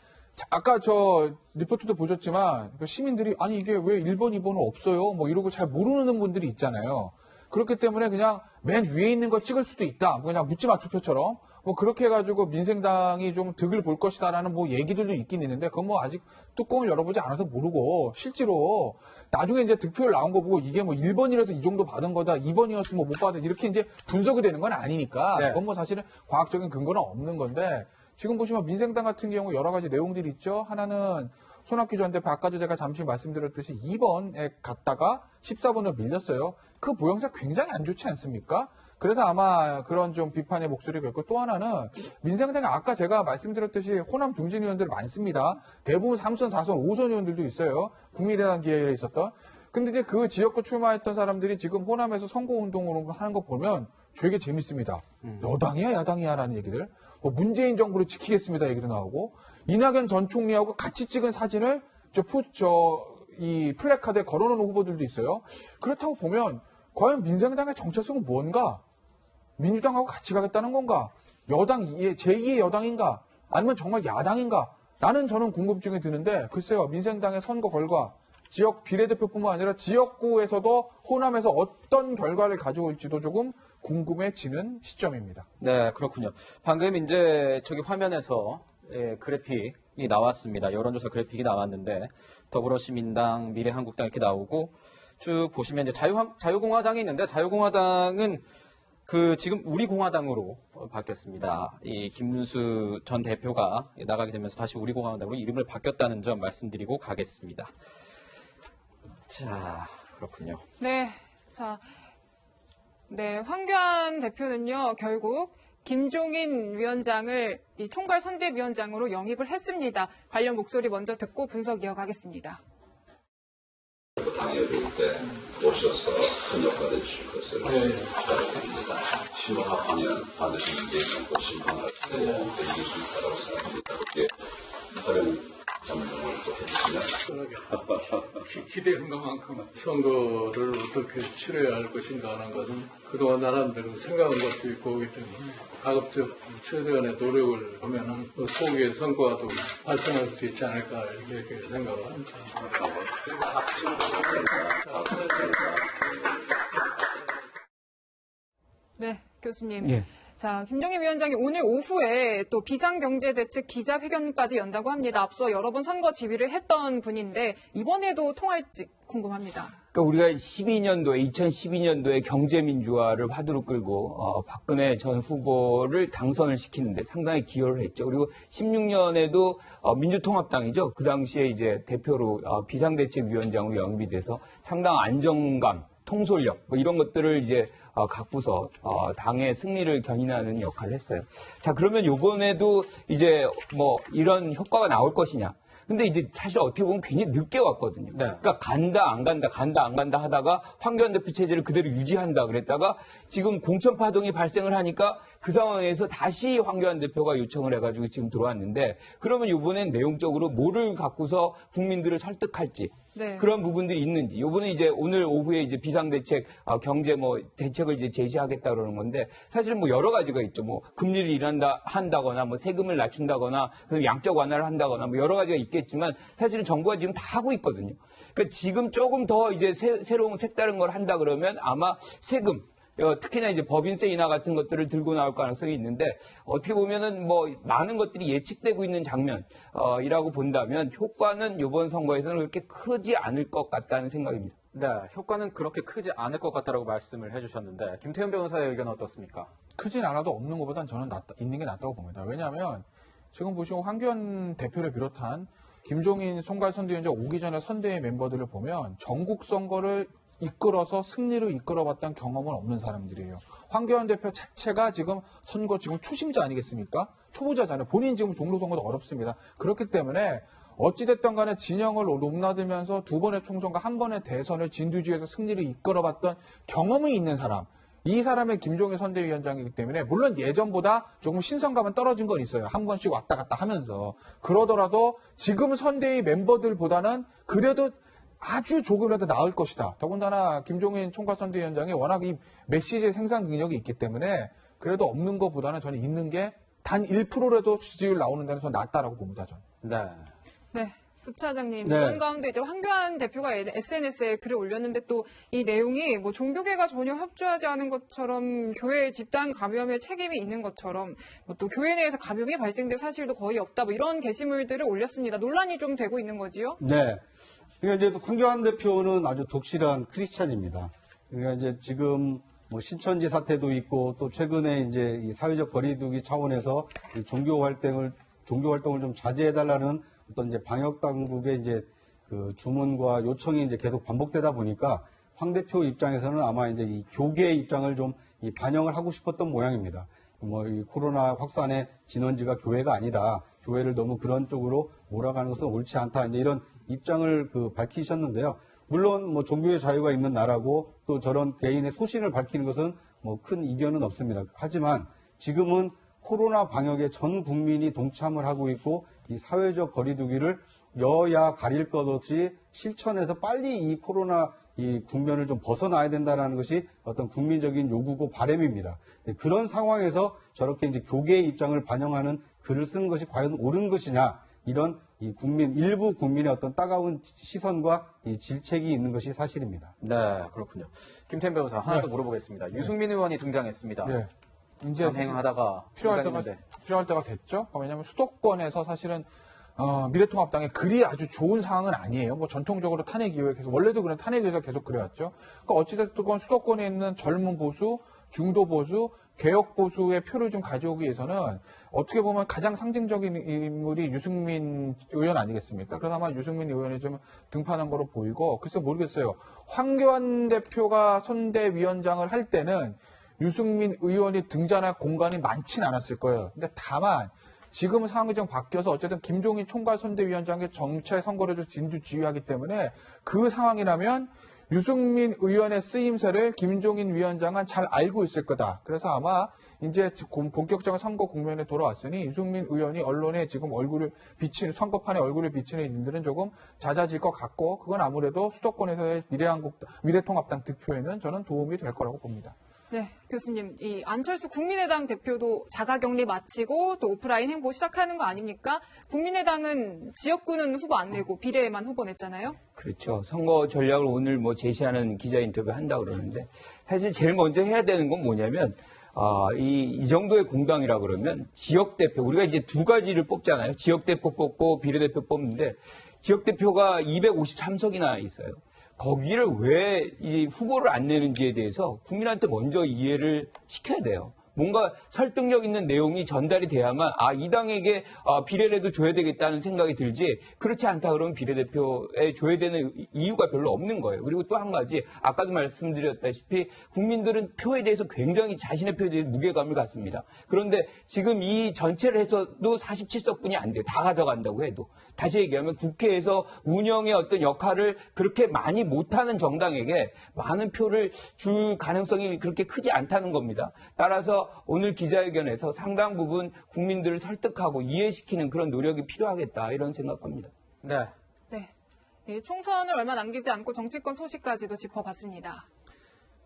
아까 저 리포트도 보셨지만 시민들이 아니 이게 왜 1번, 2번은 없어요? 뭐 이러고 잘 모르는 분들이 있잖아요. 그렇기 때문에 그냥 맨 위에 있는 거 찍을 수도 있다. 그냥 묻지마 투표처럼 뭐 그렇게 해가지고 민생당이 좀 득을 볼 것이다라는 뭐 얘기들도 있긴 있는데 그건 뭐 아직 뚜껑을 열어보지 않아서 모르고 실제로 나중에 이제 득표율 나온 거 보고 이게 뭐 1번이라서 이 정도 받은 거다 2번이었으면 못 받은 이렇게 이제 분석이 되는 건 아니니까 네. 그건 뭐 사실은 과학적인 근거는 없는 건데 지금 보시면 민생당 같은 경우 여러 가지 내용들이 있죠. 하나는 손학규 전 대표 아까도 제가 잠시 말씀드렸듯이 2번에 갔다가 14번으로 밀렸어요. 그 모양새 굉장히 안 좋지 않습니까? 그래서 아마 그런 좀 비판의 목소리가 있고 또 하나는 민생당에 아까 제가 말씀드렸듯이 호남 중진 의원들 많습니다. 대부분 3선, 4선, 5선 의원들도 있어요. 국민의당 기회에 있었던. 근데 이제 그 지역구 출마했던 사람들이 지금 호남에서 선거운동으로 하는 거 보면 되게 재밌습니다. 여당이야, 야당이야라는 얘기들. 뭐 문재인 정부를 지키겠습니다 얘기도 나오고 이낙연 전 총리하고 같이 찍은 사진을 이 플래카드에 걸어놓은 후보들도 있어요. 그렇다고 보면 과연 민생당의 정체성은 뭔가? 민주당하고 같이 가겠다는 건가? 여당 제2의 여당인가? 아니면 정말 야당인가? 라는 저는 궁금증이 드는데 글쎄요. 민생당의 선거 결과 지역 비례대표뿐만 아니라 지역구에서도 호남에서 어떤 결과를 가져올지도 조금 궁금해지는 시점입니다. 네, 그렇군요. 방금 이제 저기 화면에서 그래픽이 나왔습니다. 여론조사 그래픽이 나왔는데 더불어시민당, 미래한국당 이렇게 나오고 쭉 보시면 이제 자유공화당이 있는데 자유공화당은 지금 우리공화당으로 바뀌었습니다. 이 김문수 전 대표가 나가게 되면서 다시 우리공화당으로 이름을 바뀌었다는 점 말씀드리고 가겠습니다. 자, 그렇군요. 네. 자, 네. 황교안 대표는요, 결국 김종인 위원장을 이 총괄 선대위원장으로 영입을 했습니다. 관련 목소리 먼저 듣고 분석 이어가겠습니다. 당에 올 때 오셔서 큰 역할을 해주실 것을 부탁드립니다. 심화하면 반드시 문재인 정부 심판을 이길 수 있다고 생각합니다. 그렇게 다른 감동을 또 해주시면 기대한 것만큼 선거를 어떻게 치러야 할 것인가 하는 것은 그동안 나름대로 생각한 것도 있고 그렇기 때문에 가급적 최대한의 노력을 하면은 소기의 성과도 발생할 수 있지 않을까 이렇게 생각을 합니다. 네, 교수님. 예. 자, 김종인 위원장이 오늘 오후에 또 비상경제대책 기자회견까지 연다고 합니다. 앞서 여러 번 선거 지휘를 했던 분인데 이번에도 통할지 궁금합니다. 그러니까 우리가 2012년도에 경제민주화를 화두로 끌고 박근혜 전 후보를 당선을 시키는데 상당히 기여를 했죠. 그리고 16년에도 민주통합당이죠. 그 당시에 이제 대표로 비상대책위원장으로 영입이 돼서 상당한 안정감, 통솔력 뭐 이런 것들을 이제 갖고서 당의 승리를 견인하는 역할을 했어요. 자, 그러면 이번에도 이제 뭐 이런 효과가 나올 것이냐? 근데 이제 사실 어떻게 보면 괜히 늦게 왔거든요. 네. 그러니까 간다 안 간다 하다가 황교안 대표 체제를 그대로 유지한다 그랬다가 지금 공천 파동이 발생을 하니까 그 상황에서 다시 황교안 대표가 요청을 해가지고 지금 들어왔는데 그러면 이번엔 내용적으로 뭐를 갖고서 국민들을 설득할지 네. 그런 부분들이 있는지 이번에 이제 오늘 오후에 이제 비상대책 경제 뭐 대책을 이제 제시하겠다 그러는 건데 사실은 뭐 여러 가지가 있죠. 뭐 금리를 한다거나 뭐 세금을 낮춘다거나 양적 완화를 한다거나 뭐 여러 가지가 있겠지만 사실은 정부가 지금 다 하고 있거든요. 그러니까 지금 조금 더 이제 새로운 색다른 걸 한다 그러면 아마 세금 특히나 이제 법인세 인하 같은 것들을 들고 나올 가능성이 있는데 어떻게 보면은 뭐 많은 것들이 예측되고 있는 장면이라고 본다면 효과는 이번 선거에서는 그렇게 크지 않을 것 같다는 생각입니다. 네, 효과는 그렇게 크지 않을 것 같다라고 말씀을 해주셨는데 김태현 변호사의 의견은 어떻습니까? 크진 않아도 없는 것보단 저는 있는 게 낫다고 봅니다. 왜냐하면 지금 보시고 황교안 대표를 비롯한 김종인 총괄 선대위원장 오기 전에 선대위 멤버들을 보면 전국 선거를 이끌어서 승리를 이끌어봤던 경험은 없는 사람들이에요. 황교안 대표 자체가 지금 선거 지금 초심자 아니겠습니까? 초보자잖아요. 본인 지금 종로 선거도 어렵습니다. 그렇기 때문에 어찌됐든 간에 진영을 높나들면서 두 번의 총선과 한 번의 대선을 진두지휘해서 승리를 이끌어봤던 경험이 있는 사람. 이 사람의 김종인 선대위원장이기 때문에 물론 예전보다 조금 신선감은 떨어진 건 있어요. 한 번씩 왔다 갔다 하면서. 그러더라도 지금 선대위 멤버들보다는 그래도 아주 조금이라도 나을 것이다. 더군다나 김종인 총괄선대위원장이 워낙 이 메시지의 생산 능력이 있기 때문에 그래도 없는 것보다는 저는 있는 게 단 1%라도 지지율 나오는 데는 저는 낫다라고 봅니다. 저는. 네. 네. 부차장님, 네. 이런 가운데 이제 황교안 대표가 SNS에 글을 올렸는데 또 이 내용이 뭐 종교계가 전혀 협조하지 않은 것처럼 교회 집단 감염에 책임이 있는 것처럼 뭐 또 교회 내에서 감염이 발생된 사실도 거의 없다 뭐 이런 게시물들을 올렸습니다. 논란이 좀 되고 있는 거지요? 네. 그러니까 이제 황교안 대표는 아주 독실한 크리스찬입니다. 그러니까 이제 지금 뭐 신천지 사태도 있고 또 최근에 이제 이 사회적 거리두기 차원에서 이 종교 활동을 좀 자제해달라는 어떤 이제 방역 당국의 이제 그 주문과 요청이 이제 계속 반복되다 보니까 황 대표 입장에서는 아마 이제 이 교계의 입장을 좀 이 반영을 하고 싶었던 모양입니다. 뭐 이 코로나 확산의 진원지가 교회가 아니다. 교회를 너무 그런 쪽으로 몰아가는 것은 옳지 않다. 이제 이런 입장을 밝히셨는데요. 물론 뭐 종교의 자유가 있는 나라고 또 저런 개인의 소신을 밝히는 것은 뭐 큰 이견은 없습니다. 하지만 지금은 코로나 방역에 전 국민이 동참을 하고 있고 이 사회적 거리두기를 여야 가릴 것 없이 실천해서 빨리 이 코로나 이 국면을 좀 벗어나야 된다는 것이 어떤 국민적인 요구고 바람입니다. 그런 상황에서 저렇게 이제 교계의 입장을 반영하는 글을 쓴 것이 과연 옳은 것이냐 이런 이 일부 국민의 어떤 따가운 시선과 이 질책이 있는 것이 사실입니다. 네, 그렇군요. 김태현 변호사 하나 더 물어보겠습니다. 유승민 의원이 등장했습니다. 네. 이제 강행하다가 필요할 때가 됐죠. 왜냐하면 수도권에서 사실은 미래통합당의 글이 아주 좋은 상황은 아니에요. 뭐 전통적으로 탄핵 이후에 계속 원래도 그런 탄핵 이후에서 계속 그래왔죠. 그러니까 어찌됐든 수도권에 있는 젊은 보수, 중도 보수, 개혁 보수의 표를 좀 가져오기 위해서는 어떻게 보면 가장 상징적인 인물이 유승민 의원 아니겠습니까? 그래서 아마 유승민 의원이 좀 등판한 거로 보이고, 글쎄 모르겠어요. 황교안 대표가 선대위원장을 할 때는 유승민 의원이 등장할 공간이 많진 않았을 거예요. 근데 다만 지금 상황이 좀 바뀌어서 어쨌든 김종인 총괄선대위원장의 정체 선거를 좀 진두지휘하기 때문에 그 상황이라면 유승민 의원의 쓰임새를 김종인 위원장은 잘 알고 있을 거다. 그래서 아마 이제 본격적인 선거 국면에 돌아왔으니 유승민 의원이 언론에 지금 선거판에 얼굴을 비치는 일들은 조금 잦아질 것 같고, 그건 아무래도 수도권에서의 미래통합당 득표에는 저는 도움이 될 거라고 봅니다. 네, 교수님, 이 안철수 국민의당 대표도 자가격리 마치고 또 오프라인 행보 시작하는 거 아닙니까? 국민의당은 지역구는 후보 안 내고 비례만 후보 냈잖아요. 그렇죠. 선거 전략을 오늘 제시하는 기자 인터뷰 한다고 그러는데, 사실 제일 먼저 해야 되는 건 뭐냐면, 이 정도의 공당이라 그러면 지역대표, 우리가 이제 두 가지를 뽑잖아요. 지역대표 뽑고 비례대표 뽑는데, 지역대표가 253석이나 있어요. 거기를 왜 이 후보를 안 내는지에 대해서 국민한테 먼저 이해를 시켜야 돼요. 뭔가 설득력 있는 내용이 전달이 돼야만 이 당에게 비례라도 줘야 되겠다는 생각이 들지, 그렇지 않다 그러면 비례대표에 줘야 되는 이유가 별로 없는 거예요. 그리고 또 한 가지, 아까도 말씀드렸다시피 국민들은 표에 대해서 굉장히 자신의 표에 대해 무게감을 갖습니다. 그런데 지금 이 전체를 해서도 47석뿐이 안 돼요. 다 가져간다고 해도. 다시 얘기하면 국회에서 운영의 어떤 역할을 그렇게 많이 못하는 정당에게 많은 표를 줄 가능성이 그렇게 크지 않다는 겁니다. 따라서 오늘 기자회견에서 상당 부분 국민들을 설득하고 이해시키는 그런 노력이 필요하겠다, 이런 생각합니다. 네. 네. 총선을 얼마 남기지 않고 정치권 소식까지도 짚어봤습니다.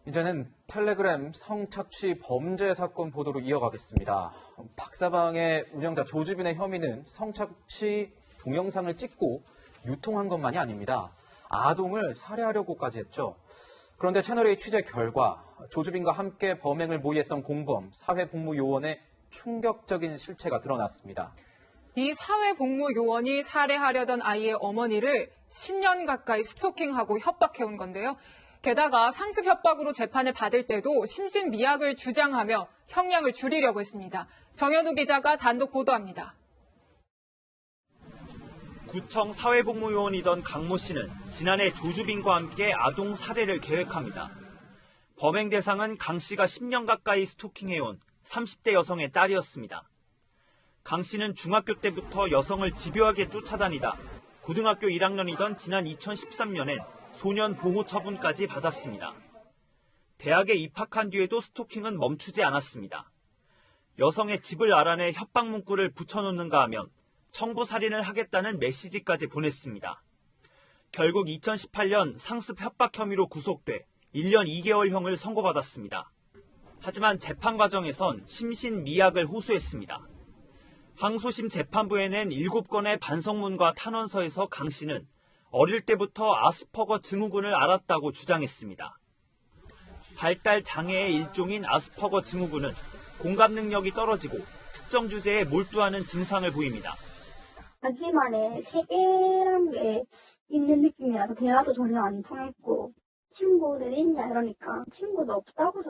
이제는 텔레그램 성착취 범죄 사건 보도로 이어가겠습니다. 박사방의 운영자 조주빈의 혐의는 성착취 동영상을 찍고 유통한 것만이 아닙니다. 아동을 살해하려고까지 했죠. 그런데 채널A 취재 결과 조주빈과 함께 범행을 모의했던 공범, 사회복무요원의 충격적인 실체가 드러났습니다. 이 사회복무요원이 살해하려던 아이의 어머니를 10년 가까이 스토킹하고 협박해온 건데요. 게다가 상습 협박으로 재판을 받을 때도 심신미약을 주장하며 형량을 줄이려고 했습니다. 정현우 기자가 단독 보도합니다. 구청 사회복무요원이던 강모 씨는 지난해 조주빈과 함께 아동 살해를 계획합니다. 범행 대상은 강 씨가 10년 가까이 스토킹해온 30대 여성의 딸이었습니다. 강 씨는 중학교 때부터 여성을 집요하게 쫓아다니다 고등학교 1학년이던 지난 2013년엔 소년 보호 처분까지 받았습니다. 대학에 입학한 뒤에도 스토킹은 멈추지 않았습니다. 여성의 집을 알아내 협박 문구를 붙여놓는가 하면 청부 살인을 하겠다는 메시지까지 보냈습니다. 결국 2018년 상습 협박 혐의로 구속돼 1년 2개월형을 선고받았습니다. 하지만 재판 과정에선 심신미약을 호소했습니다. 항소심 재판부에 낸 7건의 반성문과 탄원서에서 강 씨는 어릴 때부터 아스퍼거 증후군을 앓았다고 주장했습니다. 발달 장애의 일종인 아스퍼거 증후군은 공감 능력이 떨어지고 특정 주제에 몰두하는 증상을 보입니다. 자기만의 세계라는 게 있는 느낌이라서 대화도 전혀 안 통했고, 친구를 있냐 이러니까 친구도 없다고.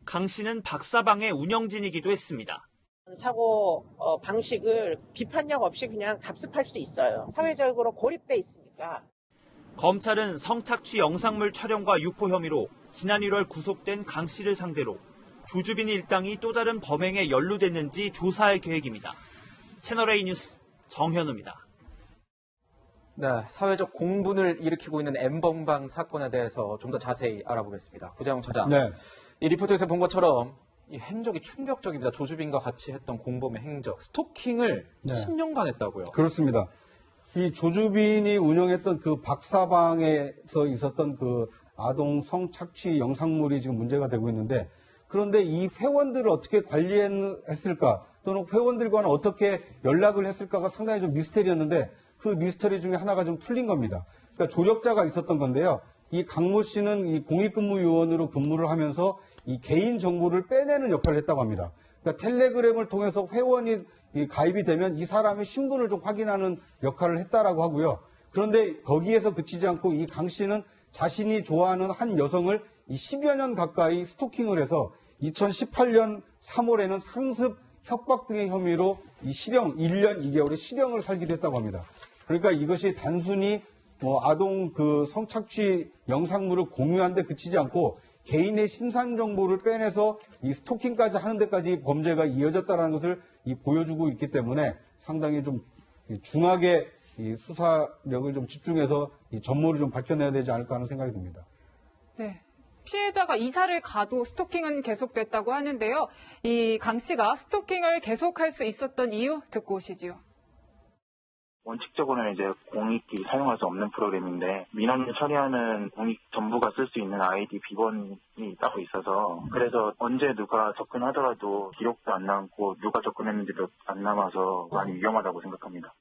강 씨는 박사방의 운영진이기도 했습니다. 사고 방식을 비판력 없이 그냥 답습할 수 있어요. 사회적으로 고립돼 있으니까. 검찰은 성착취 영상물 촬영과 유포 혐의로 지난 1월 구속된 강 씨를 상대로 조주빈 일당이 또 다른 범행에 연루됐는지 조사할 계획입니다. 채널A 뉴스 정현우입니다. 네, 사회적 공분을 일으키고 있는 N번방 사건에 대해서 좀 더 자세히 알아보겠습니다. 구자영 차장. 네. 이 리포트에서 본 것처럼 이 행적이 충격적입니다. 조주빈과 같이 했던 공범의 행적, 스토킹을 10년간 했다고요. 그렇습니다. 이 조주빈이 운영했던 그 박사방에서 있었던 그 아동 성착취 영상물이 지금 문제가 되고 있는데, 그런데 이 회원들을 어떻게 관리했을까? 또는 회원들과는 어떻게 연락을 했을까가 상당히 좀 미스터리였는데 그 미스터리 중에 하나가 좀 풀린 겁니다. 그러니까 조력자가 있었던 건데요. 이 강모 씨는 이 공익근무요원으로 근무를 하면서 이 개인 정보를 빼내는 역할을 했다고 합니다. 그러니까 텔레그램을 통해서 회원이 가입이 되면 이 사람의 신분을 좀 확인하는 역할을 했다라고 하고요. 그런데 거기에서 그치지 않고 이 강 씨는 자신이 좋아하는 한 여성을 이 10여 년 가까이 스토킹을 해서 2018년 3월에는 상습 협박 등의 혐의로 이 실형 1년 2개월의 실형을 살기도 했다고 합니다. 그러니까 이것이 단순히 아동 그 성착취 영상물을 공유한 데 그치지 않고 개인의 신상 정보를 빼내서 이 스토킹까지 하는 데까지 범죄가 이어졌다는 것을 보여주고 있기 때문에 상당히 좀 중하게 이 수사력을 좀 집중해서 이 전모를 좀 밝혀내야 되지 않을까 하는 생각이 듭니다. 네. 피해자가 이사를 가도 스토킹은 계속됐다고 하는데요. 이 강 씨가 스토킹을 계속할 수 있었던 이유 듣고 오시지요. 원칙적으로는 이제 공익이 사용할 수 없는 프로그램인데 민원을 처리하는 공익 전부가 쓸 수 있는 아이디 비번이 따로 있어서 그래서 언제 누가 접근하더라도 기록도 안 남고 누가 접근했는지도 안 남아서 많이 위험하다고 생각합니다.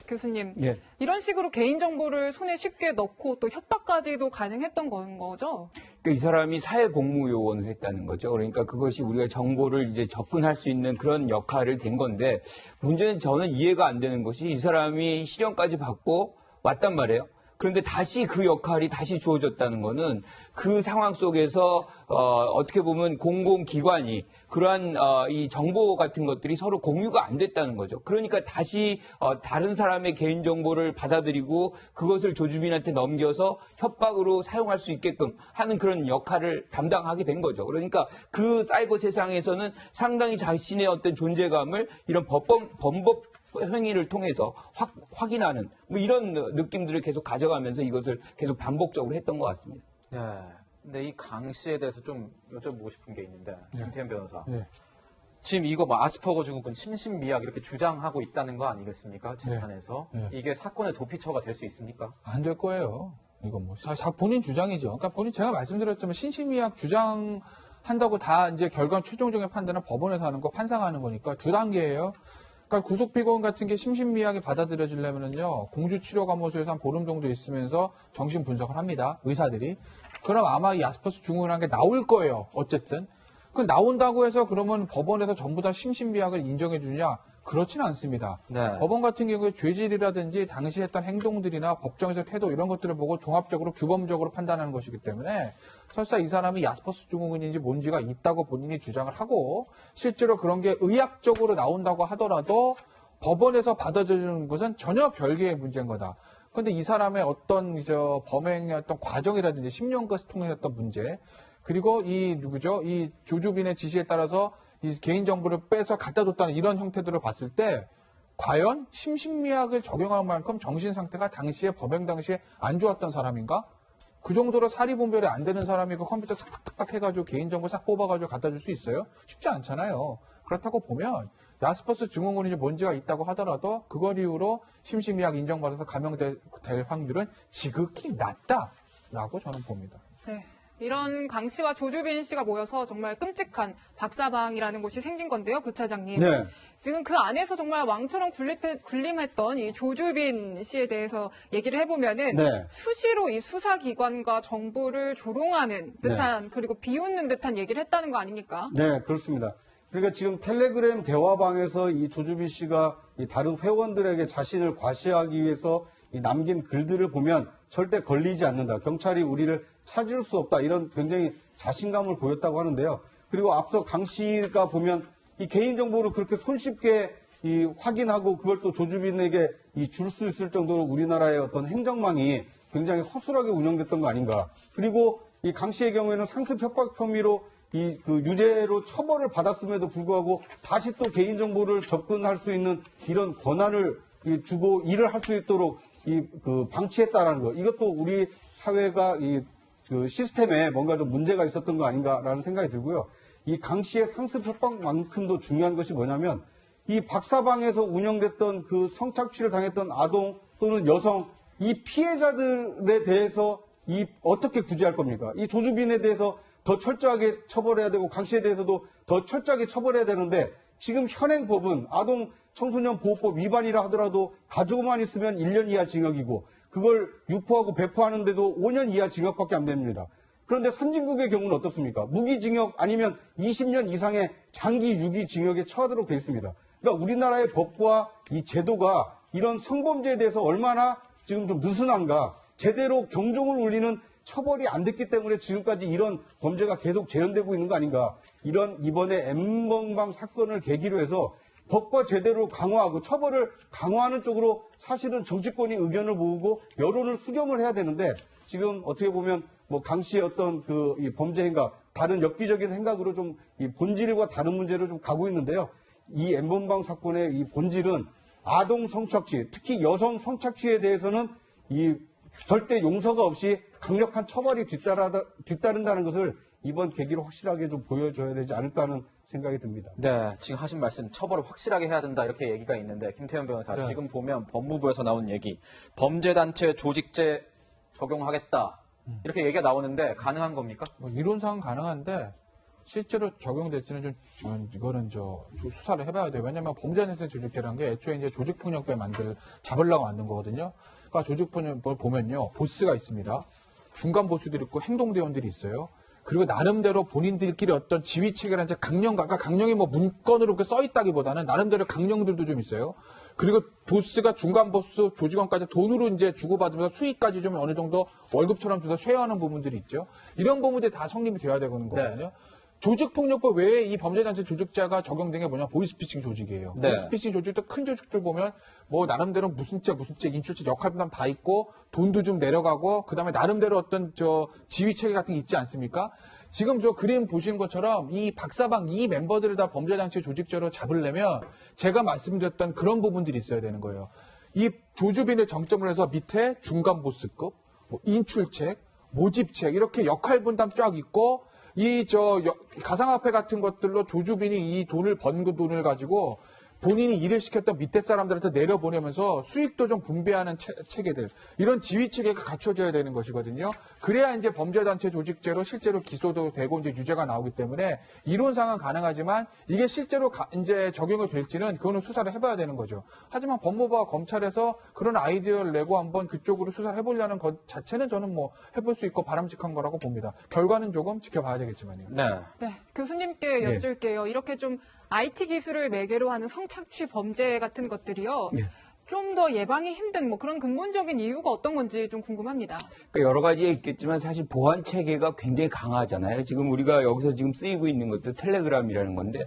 교수님, 예. 이런 식으로 개인정보를 손에 쉽게 넣고 또 협박까지도 가능했던 건 거죠? 그러니까 이 사람이 사회복무요원을 했다는 거죠. 그러니까 그것이 우리가 정보를 이제 접근할 수 있는 그런 역할을 된 건데 문제는 저는 이해가 안 되는 것이 이 사람이 실형까지 받고 왔단 말이에요. 그런데 다시 그 역할이 다시 주어졌다는 거는 그 상황 속에서 어떻게 보면 공공기관이 그러한 이 정보 같은 것들이 서로 공유가 안 됐다는 거죠. 그러니까 다시 다른 사람의 개인정보를 받아들이고 그것을 조주빈한테 넘겨서 협박으로 사용할 수 있게끔 하는 그런 역할을 담당하게 된 거죠. 그러니까 그 사이버 세상에서는 상당히 자신의 어떤 존재감을 이런 범법 행위를 통해서 확인하는 뭐 이런 느낌들을 계속 가져가면서 이것을 계속 반복적으로 했던 것 같습니다. 네. 근데 이 강 씨에 대해서 좀 여쭤보고 싶은 게 있는데, 김태현 변호사. 지금 이거 아스퍼거 증후군, 심신미약 이렇게 주장하고 있다는 거 아니겠습니까? 재판에서. 이게 사건의 도피처가 될 수 있습니까? 안 될 거예요. 이거 본인 주장이죠. 그러니까 본인 제가 말씀드렸지만 신심미약 주장한다고 다 이제 결과 최종적인 판단은 법원에서 하는 거 판상하는 거니까 두 단계예요. 그러니까 구속피고인 같은 게 심신미약이 받아들여지려면은요, 공주치료감호소에서 한 보름 정도 있으면서 정신 분석을 합니다. 의사들이. 그럼 아마 이 아스퍼스 증후군이라는 게 나올 거예요. 어쨌든. 그 나온다고 해서 그러면 법원에서 전부 다 심신미약을 인정해 주냐? 그렇지는 않습니다. 네. 법원 같은 경우에 죄질이라든지 당시 했던 행동들이나 법정에서 태도 이런 것들을 보고 종합적으로 규범적으로 판단하는 것이기 때문에 설사 이 사람이 아스퍼스 증후군인지 뭔지가 있다고 본인이 주장을 하고 실제로 그런 게 의학적으로 나온다고 하더라도 법원에서 받아들이는 것은 전혀 별개의 문제인 거다. 그런데 이 사람의 어떤 범행의 어떤 과정이라든지 10년간 통해왔던 문제 그리고 이 조주빈의 지시에 따라서 이 개인정보를 빼서 갖다 줬다는 이런 형태들을 봤을 때 과연 심신미약을 적용할 만큼 정신 상태가 당시에 범행 당시에 안 좋았던 사람인가? 그 정도로 사리분별이 안 되는 사람이 그 컴퓨터 싹탁탁 해가지고 개인정보 싹 뽑아가지고 갖다 줄 수 있어요? 쉽지 않잖아요. 그렇다고 보면 아스퍼스 증후군이 뭔지가 있다고 하더라도 그걸 이유로 심신미약 인정받아서 감염될 확률은 지극히 낮다라고 저는 봅니다. 네. 이런 강 씨와 조주빈 씨가 모여서 정말 끔찍한 박사방이라는 곳이 생긴 건데요, 부차장님. 네. 지금 그 안에서 정말 왕처럼 군림했던 이 조주빈 씨에 대해서 얘기를 해보면은 네. 수시로 이 수사기관과 정보를 조롱하는 듯한 그리고 비웃는 듯한 얘기를 했다는 거 아닙니까? 네, 그렇습니다. 그러니까 지금 텔레그램 대화방에서 이 조주빈 씨가 이 다른 회원들에게 자신을 과시하기 위해서 이 남긴 글들을 보면 절대 걸리지 않는다. 경찰이 우리를 찾을 수 없다. 이런 굉장히 자신감을 보였다고 하는데요. 그리고 앞서 강 씨가 보면 이 개인정보를 그렇게 손쉽게 확인하고 그걸 또 조주빈에게 줄 수 있을 정도로 우리나라의 어떤 행정망이 굉장히 허술하게 운영됐던 거 아닌가. 그리고 이 강 씨의 경우에는 상습 협박 혐의로 그 유죄로 처벌을 받았음에도 불구하고 다시 또 개인정보를 접근할 수 있는 이런 권한을 주고 일을 할 수 있도록 그 방치했다라는 거. 이것도 우리 사회가 그 시스템에 뭔가 좀 문제가 있었던 거 아닌가라는 생각이 들고요. 이 강 씨의 상습 협박만큼도 중요한 것이 뭐냐면 이 박사방에서 운영됐던 그 성착취를 당했던 아동 또는 여성 이 피해자들에 대해서 어떻게 구제할 겁니까? 이 조주빈에 대해서 더 철저하게 처벌해야 되고 강 씨에 대해서도 더 철저하게 처벌해야 되는데 지금 현행 법은 아동 청소년 보호법 위반이라 하더라도 가지고만 있으면 1년 이하 징역이고 그걸 유포하고 배포하는데도 5년 이하 징역밖에 안 됩니다. 그런데 선진국의 경우는 어떻습니까? 무기징역 아니면 20년 이상의 장기 유기징역에 처하도록 되어 있습니다. 그러니까 우리나라의 법과 이 제도가 이런 성범죄에 대해서 얼마나 지금 좀 느슨한가, 제대로 경종을 울리는 처벌이 안 됐기 때문에 지금까지 이런 범죄가 계속 재현되고 있는 거 아닌가. 이런 이번에 N번방 사건을 계기로 해서 법과 제대로 강화하고 처벌을 강화하는 쪽으로 사실은 정치권이 의견을 모으고 여론을 수렴을 해야 되는데 지금 어떻게 보면 뭐 강 씨의 어떤 이 범죄 행각, 다른 엽기적인 행각으로 좀 이 본질과 다른 문제로 좀 가고 있는데요. 이 N번방 사건의 이 본질은 아동 성착취, 특히 여성 성착취에 대해서는 이 절대 용서가 없이 강력한 처벌이 뒤따른다는 것을 이번 계기로 확실하게 좀 보여줘야 되지 않을까 하는 생각이 듭니다. 네, 지금 하신 말씀 처벌을 확실하게 해야 된다 이렇게 얘기가 있는데 김태현 변호사 네. 지금 보면 법무부에서 나온 얘기 범죄단체 조직죄 적용하겠다 이렇게 얘기가 나오는데 가능한 겁니까? 뭐 이론상은 가능한데 실제로 적용될지는 이거는 수사를 해봐야 돼요. 왜냐하면 범죄단체 조직죄라는 게 애초에 이제 조직폭력배 잡으려고 만든 거거든요. 그러니까 조직폭력을 보면요, 보스가 있습니다. 중간 보스들이 있고 행동대원들이 있어요. 그리고 나름대로 본인들끼리 어떤 지휘 체계라는 강령과 강령이 뭐 문건으로 이렇게 써 있다기보다는 나름대로 강령들도 좀 있어요. 그리고 보스가 중간 보스 조직원까지 돈으로 이제 주고받으면서 수익까지 좀 어느 정도 월급처럼 줘서 쉐어하는 부분들이 있죠. 이런 부분들이 다 성립이 돼야 되는 거거든요. 네. 조직폭력법 외에 이 범죄단체 조직자가 적용된 게 뭐냐, 보이스피싱 조직이에요. 네. 보이스피싱 조직도 큰 조직들 보면 뭐 나름대로 무슨 죄, 인출죄, 역할 분담 다 있고 돈도 좀 내려가고 그다음에 나름대로 어떤 지휘 체계 같은 게 있지 않습니까? 지금 그림 보시는 것처럼 이 박사방 이 멤버들을 다 범죄단체 조직자로 잡으려면 제가 말씀드렸던 그런 부분들이 있어야 되는 거예요. 이 조주빈을 정점으로 해서 밑에 중간 보스급, 뭐 인출책, 모집책 이렇게 역할 분담 쫙 있고 가상화폐 같은 것들로 조주빈이 이 돈을 번 그 돈을 가지고 본인이 일을 시켰던 밑에 사람들한테 내려보내면서 수익도 좀 분배하는 체계들, 이런 지휘 체계가 갖춰져야 되는 것이거든요. 그래야 이제 범죄단체 조직죄로 실제로 기소도 되고 이제 유죄가 나오기 때문에 이론상은 가능하지만 이게 실제로 이제 적용이 될지는 그거는 수사를 해봐야 되는 거죠. 하지만 법무부와 검찰에서 그런 아이디어를 내고 한번 그쪽으로 수사를 해보려는 것 자체는 저는 뭐 해볼 수 있고 바람직한 거라고 봅니다. 결과는 조금 지켜봐야 되겠지만요. 네. 교수님께 여쭐게요. 이렇게 좀 IT 기술을 매개로 하는 성착취 범죄 같은 것들이요. 좀 더 예방이 힘든 뭐 그런 근본적인 이유가 어떤 건지 좀 궁금합니다. 그러니까 여러 가지 있겠지만 사실 보안 체계가 굉장히 강하잖아요. 지금 우리가 여기서 지금 쓰이고 있는 것도 텔레그램이라는 건데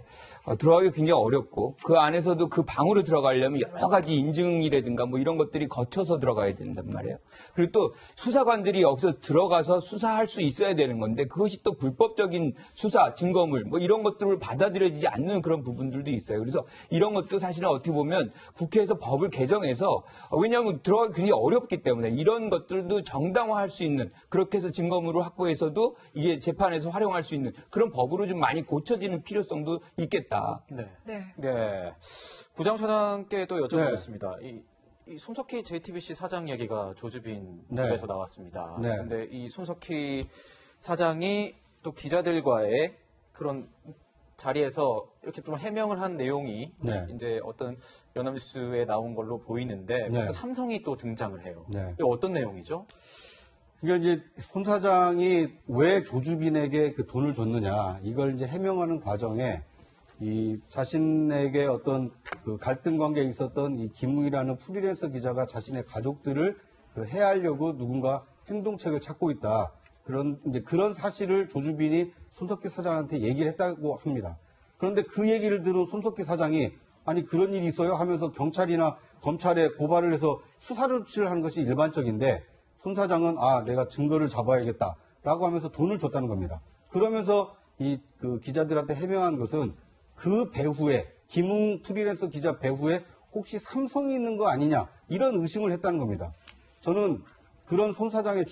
들어가기 굉장히 어렵고 그 안에서도 그 방으로 들어가려면 여러 가지 인증이라든가 뭐 이런 것들이 거쳐서 들어가야 된단 말이에요. 그리고 또 수사관들이 여기서 들어가서 수사할 수 있어야 되는 건데 그것이 또 불법적인 수사, 증거물 뭐 이런 것들을 받아들여지지 않는 그런 부분들도 있어요. 그래서 이런 것도 사실은 어떻게 보면 국회에서 법을 개정해서 왜냐하면 들어가기 굉장히 어렵기 때문에 이런 것들도 정당화할 수 있는, 그렇게 해서 증거물을 확보해서도 이게 재판에서 활용할 수 있는 그런 법으로 좀 많이 고쳐지는 필요성도 있겠다. 네. 구장차장께 또 여쭤보겠습니다. 이 손석희 JTBC 사장 얘기가 조주빈 입에서 나왔습니다. 그런데 이 손석희 사장이 또 기자들과의 그런 자리에서 이렇게 좀 해명을 한 내용이 이제 어떤 연합뉴스에 나온 걸로 보이는데 그래서 삼성이 또 등장을 해요. 이게 어떤 내용이죠? 그러니까 이제 손 사장이 왜 조주빈에게 그 돈을 줬느냐 이걸 이제 해명하는 과정에 이 자신에게 어떤 그 갈등 관계에 있었던 이 김웅이라는 프리랜서 기자가 자신의 가족들을 해하려고 누군가 행동책을 찾고 있다. 그런 사실을 조주빈이 손석희 사장한테 얘기를 했다고 합니다. 그런데 그 얘기를 들은 손석희 사장이 아니 그런 일이 있어요 하면서 경찰이나 검찰에 고발을 해서 수사를 하는 것이 일반적인데 손 사장은 내가 증거를 잡아야겠다라고 하면서 돈을 줬다는 겁니다. 그러면서 그 기자들한테 해명한 것은 그 배후에 김웅 프리랜서 기자 배후에 혹시 삼성이 있는 거 아니냐 이런 의심을 했다는 겁니다. 저는 그런 손 사장의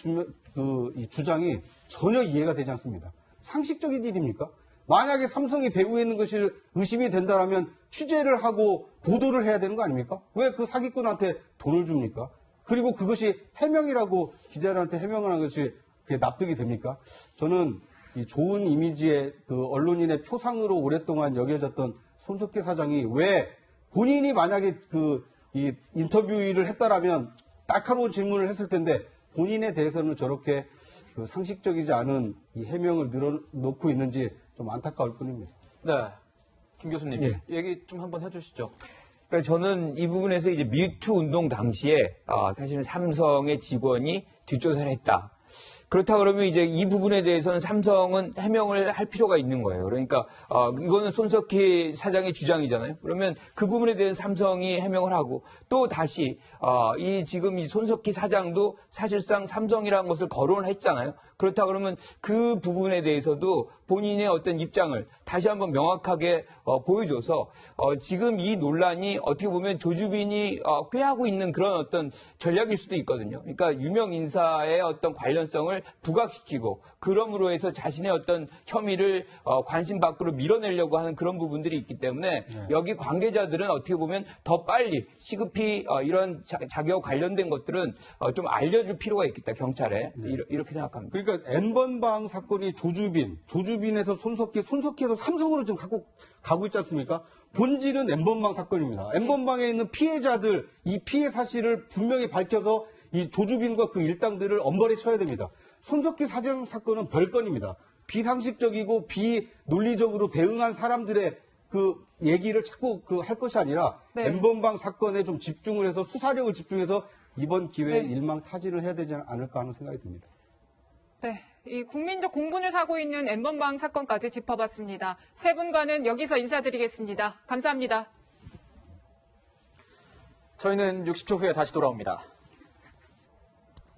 이 주장이 전혀 이해가 되지 않습니다. 상식적인 일입니까? 만약에 삼성이 배후에 있는 것이 의심이 된다면 취재를 하고 보도를 해야 되는 거 아닙니까? 왜 그 사기꾼한테 돈을 줍니까? 그리고 그것이 해명이라고 기자들한테 해명하는 것이 납득이 됩니까? 저는 이 좋은 이미지의 그 언론인의 표상으로 오랫동안 여겨졌던 손석희 사장이 왜 본인이 만약에 이 인터뷰를 했다라면 날카로운 질문을 했을 텐데 본인에 대해서는 저렇게 상식적이지 않은 이 해명을 늘어놓고 있는지 좀 안타까울 뿐입니다. 네. 김 교수님, 예. 얘기 좀 한번 해주시죠. 그러니까 저는 이 부분에서 이제 미투 운동 당시에 사실은 삼성의 직원이 뒷조사를 했다. 그렇다 그러면 이제 이 부분에 대해서는 삼성은 해명을 할 필요가 있는 거예요. 그러니까 이거는 손석희 사장의 주장이잖아요. 그러면 그 부분에 대해서 삼성이 해명을 하고 또 다시 지금 이 손석희 사장도 사실상 삼성이라는 것을 거론을 했잖아요. 그렇다 그러면 그 부분에 대해서도 본인의 어떤 입장을 다시 한번 명확하게 보여줘서 지금 이 논란이 어떻게 보면 조주빈이 꾀하고 있는 그런 어떤 전략일 수도 있거든요. 그러니까 유명 인사의 어떤 관련성을 부각시키고 그럼으로 해서 자신의 어떤 혐의를 관심 밖으로 밀어내려고 하는 그런 부분들이 있기 때문에 여기 관계자들은 어떻게 보면 더 빨리 시급히 이런 자기와 관련된 것들은 좀 알려줄 필요가 있겠다, 경찰에. 이렇게 생각합니다. 그러니까 N번방 사건이 조주빈에서 손석희에서 삼성으로 지금 가고 있지 않습니까? 본질은 N번방 사건입니다. N번방에 있는 피해자들, 이 피해 사실을 분명히 밝혀서 이 조주빈과 그 일당들을 엄벌에 쳐야 됩니다. 손석희 사장 사건은 별건입니다. 비상식적이고 비논리적으로 대응한 사람들의 그 얘기를 자꾸 할 것이 아니라 네. N번방 사건에 좀 집중을 해서 수사력을 집중해서 이번 기회에 일망타진을 해야 되지 않을까 하는 생각이 듭니다. 네, 이 국민적 공분을 사고 있는 N번방 사건까지 짚어봤습니다. 세 분과는 여기서 인사드리겠습니다. 감사합니다. 저희는 60초 후에 다시 돌아옵니다.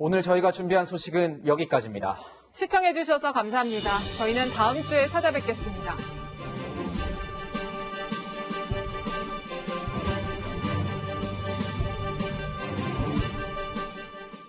오늘 저희가 준비한 소식은 여기까지입니다. 시청해주셔서 감사합니다. 저희는 다음 주에 찾아뵙겠습니다.